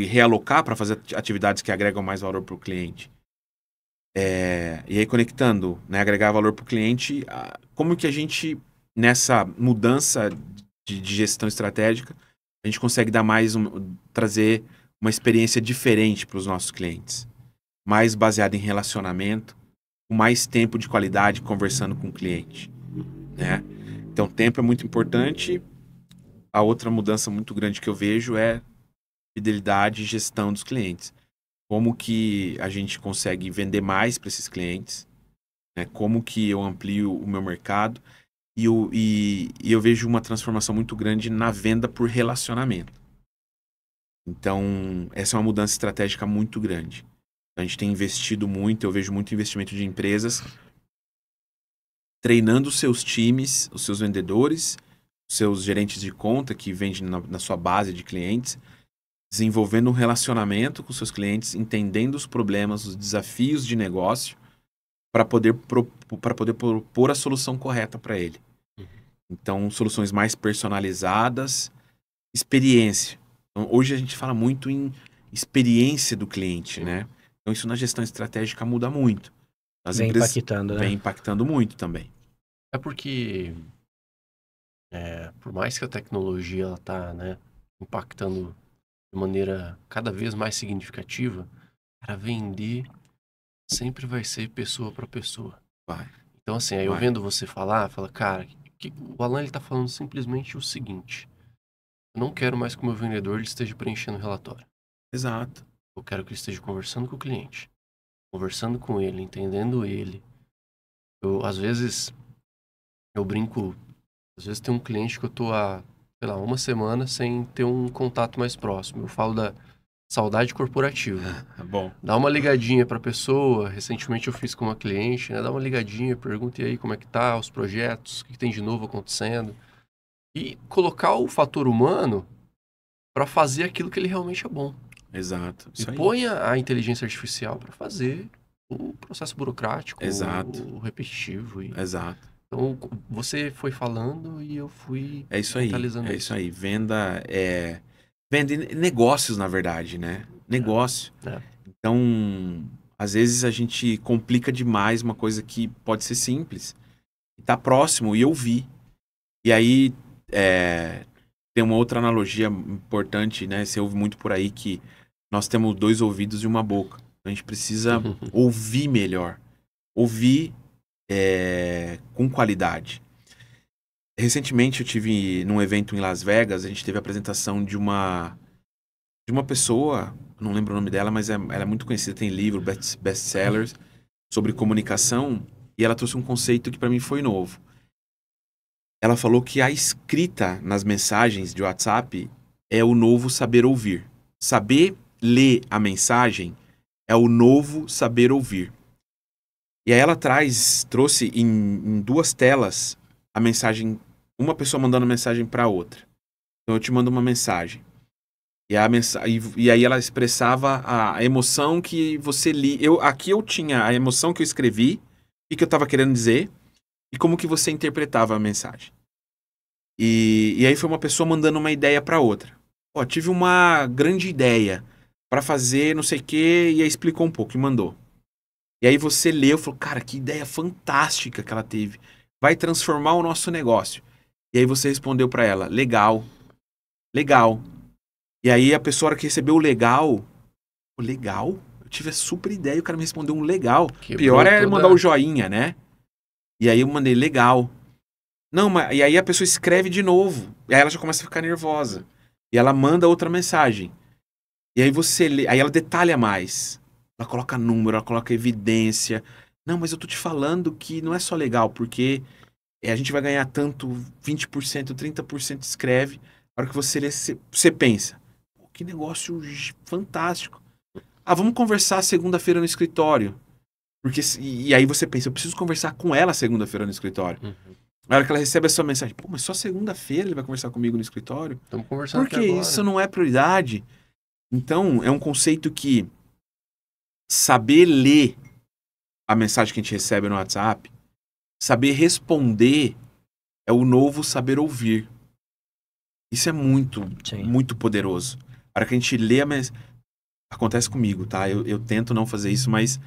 realocar para fazer atividades que agregam mais valor para o cliente. E aí, conectando, né, agregar valor para o cliente, como que a gente nessa mudança de gestão estratégica, a gente consegue dar trazer uma experiência diferente para os nossos clientes. Mais baseada em relacionamento, com mais tempo de qualidade conversando com o cliente, né? Então, tempo é muito importante. A outra mudança muito grande que eu vejo é fidelidade e gestão dos clientes. Como que a gente consegue vender mais para esses clientes, né? Como que eu amplio o meu mercado. E eu vejo uma transformação muito grande na venda por relacionamento. Então, essa é uma mudança estratégica muito grande. A gente tem investido muito, eu vejo muito investimento de empresas treinando os seus times, os seus vendedores, os seus gerentes de conta que vendem na sua base de clientes, desenvolvendo um relacionamento com seus clientes, entendendo os problemas, os desafios de negócio, para poder propor a solução correta para ele. Então, soluções mais personalizadas, experiência. Então, hoje a gente fala muito em experiência do cliente, né? Então, isso na gestão estratégica muda muito. As empresas impactando, né? Vem impactando muito também. É porque, por mais que a tecnologia ela tá, né, impactando de maneira cada vez mais significativa, para vender sempre vai ser pessoa para pessoa. Vai. Então, assim, aí eu vendo você falar, cara, o Alan ele tá falando simplesmente o seguinte: eu não quero mais que o meu vendedor ele esteja preenchendo o relatório. Exato. Eu quero que ele esteja conversando com o cliente, conversando com ele, entendendo ele. Às vezes, eu brinco, às vezes tem um cliente que eu tô há, sei lá, uma semana sem ter um contato mais próximo. Eu falo da saudade corporativa. Bom. Dá uma ligadinha pra pessoa. Recentemente eu fiz com uma cliente, né? Dá uma ligadinha, pergunta aí como é que tá, os projetos, o que tem de novo acontecendo. E colocar o fator humano para fazer aquilo que ele realmente é bom. Exato. Isso E aí. ponha a inteligência artificial para fazer o processo burocrático, Exato. o repetitivo. Exato. Então, você foi falando e eu fui mentalizando isso. É isso aí. Venda negócios, na verdade, né? Negócio. Então, às vezes a gente complica demais uma coisa que pode ser simples. Tá próximo e eu vi. E aí, tem uma outra analogia importante, né? Você ouve muito por aí que nós temos 2 ouvidos e uma boca. A gente precisa ouvir melhor. Ouvir com qualidade. Recentemente eu tive num evento em Las Vegas, a gente teve a apresentação de uma pessoa, não lembro o nome dela, mas ela é muito conhecida, tem livro, best-sellers, sobre comunicação, e ela trouxe um conceito que para mim foi novo. Ela falou que a escrita nas mensagens de WhatsApp é o novo saber ouvir. Saber ler a mensagem é o novo saber ouvir. E aí ela trouxe em 2 telas a mensagem, uma pessoa mandando mensagem para outra. Então eu te mando uma mensagem. E aí ela expressava a emoção que você li. Aqui eu tinha a emoção que eu escrevi, o que eu estava querendo dizer, e como que você interpretava a mensagem. E aí foi uma pessoa mandando uma ideia para outra. Tive uma grande ideia para fazer não sei o quê, e aí explicou um pouco e mandou. E aí você leu e falou, cara, que ideia fantástica que ela teve. Vai transformar o nosso negócio. E aí você respondeu para ela, legal. E aí a pessoa que recebeu o legal, legal? Eu tive a super ideia e o cara me respondeu um legal. Pior é mandar o joinha, né? E aí eu mandei legal. Não, mas e aí a pessoa escreve de novo. E aí ela já começa a ficar nervosa. E ela manda outra mensagem. E aí você lê, aí ela detalha mais. Ela coloca número, ela coloca evidência. Não, mas eu tô te falando que não é só legal, porque a gente vai ganhar tanto, 20%, 30%, escreve. Na hora que você lê, você pensa, que negócio fantástico. Vamos conversar segunda-feira no escritório. E aí você pensa, eu preciso conversar com ela segunda-feira no escritório. Na hora que ela recebe a sua mensagem, mas só segunda-feira ele vai conversar comigo no escritório? Estamos conversando Porque isso não é prioridade. Então, é um conceito que saber ler a mensagem que a gente recebe no WhatsApp, saber responder é o novo saber ouvir. Isso é muito, muito poderoso. A hora que a gente lê a mensagem... Acontece comigo, tá? Eu tento não fazer isso, mas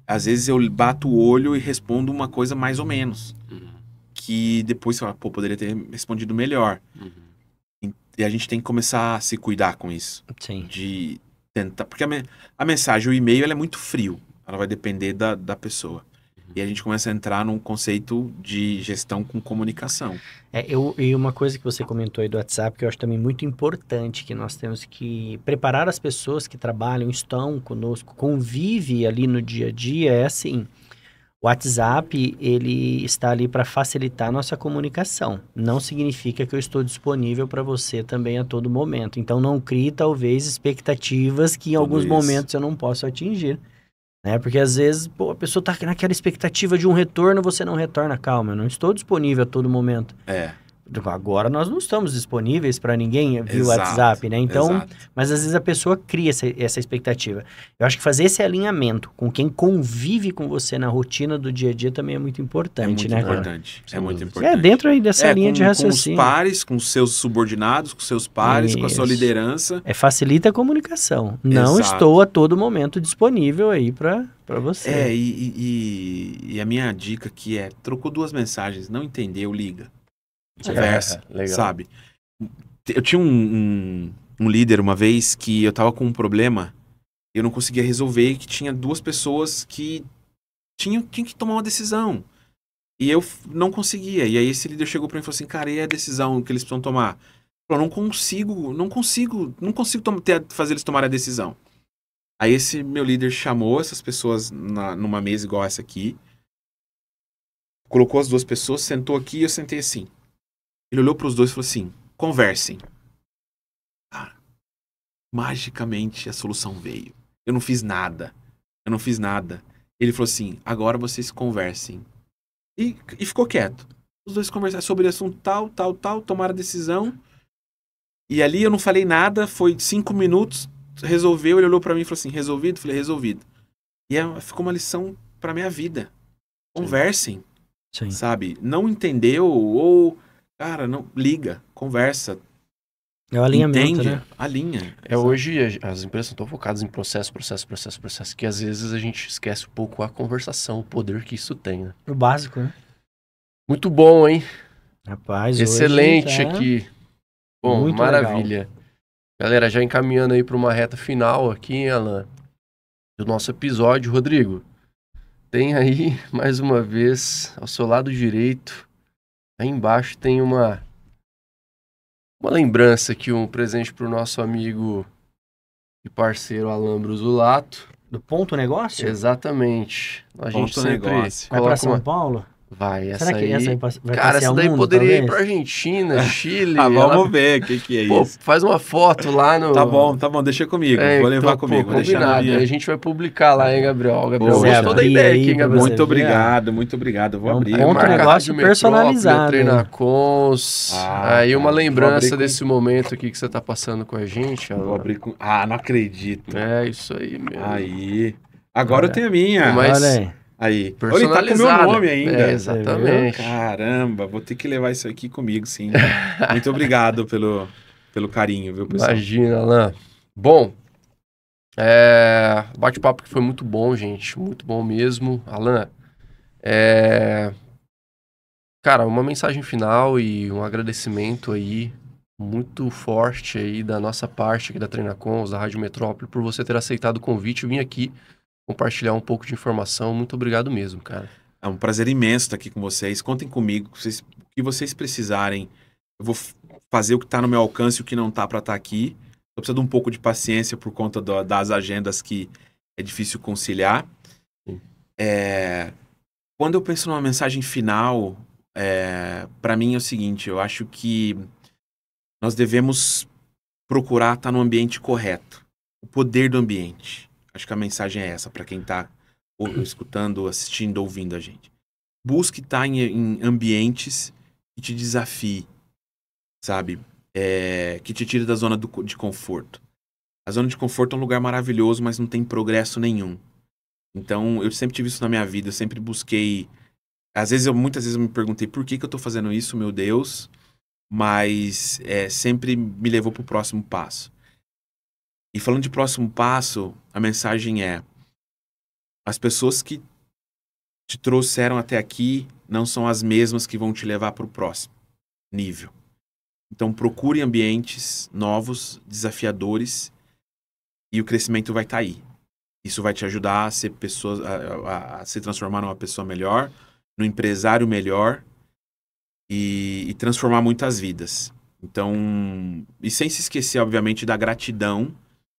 às vezes eu bato o olho e respondo uma coisa mais ou menos. que depois você fala, pô, poderia ter respondido melhor. E a gente tem que começar a se cuidar com isso. Sim. De tentar... Porque a mensagem, o e-mail, ela é muito frio. Ela vai depender da pessoa. E a gente começa a entrar num conceito de gestão com comunicação. E uma coisa que você comentou aí do WhatsApp, que eu acho também muito importante, que nós temos que preparar as pessoas que trabalham, estão conosco, convivem ali no dia a dia, é assim, o WhatsApp, ele está ali para facilitar a nossa comunicação. Não significa que eu estou disponível para você também a todo momento. Então, não crie, talvez, expectativas que em alguns momentos eu não posso atingir. Né? Porque às vezes a pessoa está naquela expectativa de um retorno, você não retorna. Calma, eu não estou disponível a todo momento. Agora nós não estamos disponíveis para ninguém via WhatsApp, né? Então, mas às vezes a pessoa cria essa expectativa. Eu acho que fazer esse alinhamento com quem convive com você na rotina do dia a dia também é muito importante, né? É muito importante. Dentro aí dessa linha de raciocínio. Com os pares, com os seus subordinados, com os seus pares, com a sua liderança. Facilita a comunicação. Não estou a todo momento disponível aí para você. E a minha dica aqui é, trocou 2 mensagens, não entendeu, liga. Conversa, sabe? Eu tinha um líder uma vez que eu tava com um problema, eu não conseguia resolver, e que tinha 2 pessoas que tinham que tomar uma decisão. E eu não conseguia. E aí esse líder chegou pra mim e falou assim, cara, e a decisão que eles precisam tomar? Eu não consigo fazer eles tomarem a decisão. Aí esse meu líder chamou essas pessoas numa mesa igual essa aqui, colocou as 2 pessoas, sentou aqui e eu sentei assim. Ele olhou para os 2 e falou assim, conversem. Cara, magicamente a solução veio. Eu não fiz nada. Ele falou assim, agora vocês conversem. E ficou quieto. Os 2 conversaram sobre o assunto tal, tomaram a decisão. E ali eu não falei nada, foi 5 minutos, resolveu, ele olhou para mim e falou assim, resolvido? Falei, resolvido. E ficou uma lição para minha vida. Conversem. Sim. Sabe? Não entendeu ou... Cara, não liga, conversa. É o alinhamento, entende, né? Alinha. Hoje as empresas estão focadas em processo, que às vezes a gente esquece um pouco a conversação, o poder que isso tem, né? O básico, né? Muito bom, hein? Rapaz, excelente hoje tá... aqui. Bom, muito maravilha. Legal. Galera, já encaminhando aí para uma reta final aqui, hein, Alan, do nosso episódio. Rodrigo, tem aí, mais uma vez, ao seu lado direito, aí embaixo tem uma lembrança aqui, um presente para o nosso amigo e parceiro Alan Brusulato. Do Ponto Negócio? Exatamente. A gente sempre Negócio. Vai para São Paulo? Vai, essa Será que aí... essa vai cara, essa daí mundo, poderia talvez? ir pra Argentina, Chile... Vamos ver o que é isso. Faz uma foto lá no... Tá bom, deixa comigo. Vou levar comigo. Pô, combinado. Aí a gente vai publicar lá, hein, Gabriel? O Gabriel gostou da ideia aqui, hein, Gabriel? Muito obrigado. Eu vou abrir. Ponto Negócio personalizado. Treinacons. Aí uma lembrança desse momento aqui que você tá passando com a gente. Vou abrir com... não acredito. É, isso aí mesmo. Aí. Agora eu tenho a minha. Mas... Olha aí. Aí. Olha, ele tá com o meu nome ainda. Exatamente. Caramba, vou ter que levar isso aqui comigo, sim. Muito obrigado pelo carinho, viu, pessoal? Imagina, Alan. Bom, bate-papo que foi muito bom, gente. Muito bom mesmo. Alan, cara, uma mensagem final e um agradecimento aí muito forte aí da nossa parte aqui da Treinacons, da Rádio Metrópole, por você ter aceitado o convite e vir aqui compartilhar um pouco de informação. Muito obrigado mesmo, cara. É um prazer imenso estar aqui com vocês. Contem comigo, o que vocês precisarem. Eu vou fazer o que está no meu alcance e o que não está para estar aqui. Estou precisando de um pouco de paciência por conta das agendas que é difícil conciliar. Quando eu penso numa mensagem final, para mim é o seguinte, eu acho que nós devemos procurar estar no ambiente correto. O poder do ambiente. Acho que a mensagem é essa, para quem está escutando, assistindo, ouvindo a gente. Busque estar em ambientes que te desafiem, sabe? Que te tire da zona de conforto. A zona de conforto é um lugar maravilhoso, mas não tem progresso nenhum. Então, eu sempre tive isso na minha vida, eu sempre busquei... Muitas vezes eu me perguntei por que eu estou fazendo isso, meu Deus, mas sempre me levou para o próximo passo. E falando de próximo passo, a mensagem é: as pessoas que te trouxeram até aqui não são as mesmas que vão te levar para o próximo nível. Então procure ambientes novos, desafiadores, e o crescimento vai estar aí. Isso vai te ajudar a ser a se transformar numa pessoa melhor, num empresário melhor e transformar muitas vidas. Então, e sem se esquecer, obviamente, da gratidão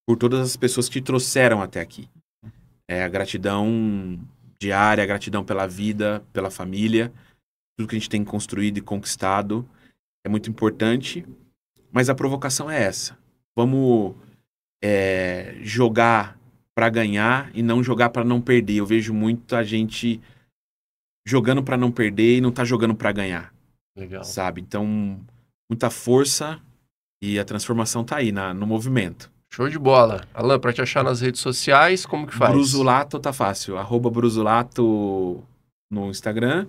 por todas as pessoas que te trouxeram até aqui. A gratidão diária, a gratidão pela vida, pela família, tudo que a gente tem construído e conquistado é muito importante, mas a provocação é essa. Vamos jogar para ganhar e não jogar para não perder. Eu vejo muita gente jogando para não perder e não tá jogando para ganhar. Legal. Sabe? Então, muita força e a transformação tá aí no movimento. Show de bola. Alan, para te achar nas redes sociais, como que faz? Brusulato tá fácil. @Brusulato no Instagram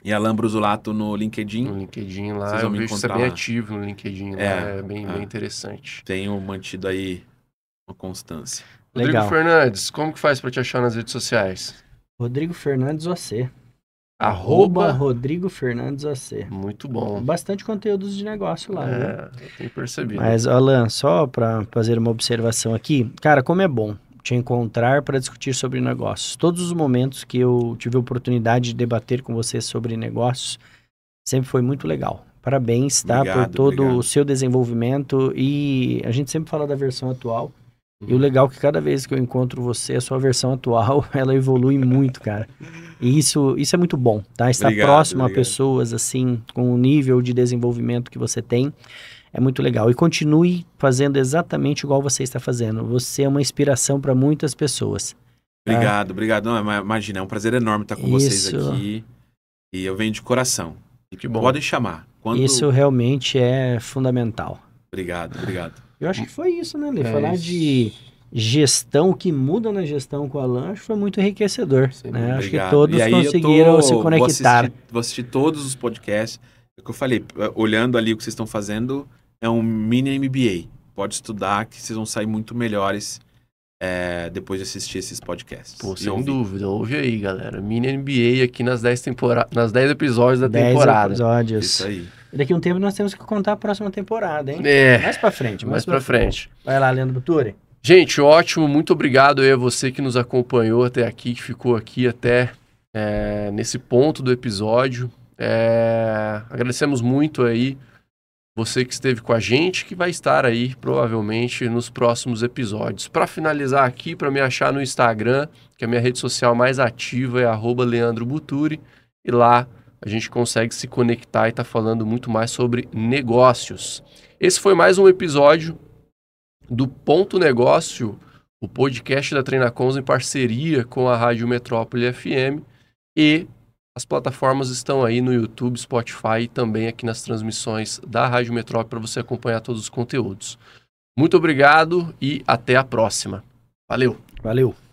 e Alan Brusulato no LinkedIn. No LinkedIn lá, Vocês eu vão me vejo que você é encontrar bem lá. ativo no LinkedIn lá, é bem interessante. Tenho mantido aí uma constância. Rodrigo Legal. Fernandes, como que faz para te achar nas redes sociais? Rodrigo Fernandes OC. Arroba Rodrigo Fernandes OC. Muito bom. Bastante conteúdos de negócio lá, viu? Eu tenho percebido. Mas, Alan, só para fazer uma observação aqui, cara, como é bom te encontrar para discutir sobre negócios. Todos os momentos que eu tive a oportunidade de debater com você sobre negócios, sempre foi muito legal. Parabéns, tá? Obrigado, por todo obrigado. o seu desenvolvimento, e a gente sempre fala da versão atual. E o legal é que cada vez que eu encontro você, a sua versão atual, ela evolui muito, cara. E isso é muito bom, tá? Estar próximo a pessoas, assim, com o nível de desenvolvimento que você tem, é muito legal. E continue fazendo exatamente igual você está fazendo. Você é uma inspiração para muitas pessoas. Tá? Obrigado. Não, imagina, é um prazer enorme estar com vocês aqui. E eu venho de coração. Que bom. Podem chamar. Isso realmente é fundamental. Obrigado. Eu acho que foi isso, né, Lê? Falar de gestão, o que muda na gestão com o Alan, acho que foi muito enriquecedor. Né? Acho que todos conseguiram se conectar. Vou assistir todos os podcasts. É o que eu falei, olhando ali o que vocês estão fazendo, é um mini MBA. Pode estudar que vocês vão sair muito melhores depois de assistir esses podcasts. Pô, sem dúvida. Ouve aí, galera. Mini MBA aqui nas 10 episódios da temporada. 10 episódios. Isso aí. E daqui a um tempo nós temos que contar a próxima temporada, hein? Mais pra frente. Mais pra frente. Vai lá, Leandro Buturi. Gente, ótimo. Muito obrigado aí a você que nos acompanhou até aqui, que ficou aqui até nesse ponto do episódio. Agradecemos muito aí você que esteve com a gente, que vai estar aí provavelmente nos próximos episódios. Para finalizar aqui, para me achar no Instagram, que é a minha rede social mais ativa, é @LeandroButuri, e lá a gente consegue se conectar e tá falando muito mais sobre negócios. Esse foi mais um episódio do Ponto Negócio, o podcast da Treinacons em parceria com a Rádio Metrópole FM, e as plataformas estão aí no YouTube, Spotify e também aqui nas transmissões da Rádio Metrópole para você acompanhar todos os conteúdos. Muito obrigado e até a próxima. Valeu! Valeu!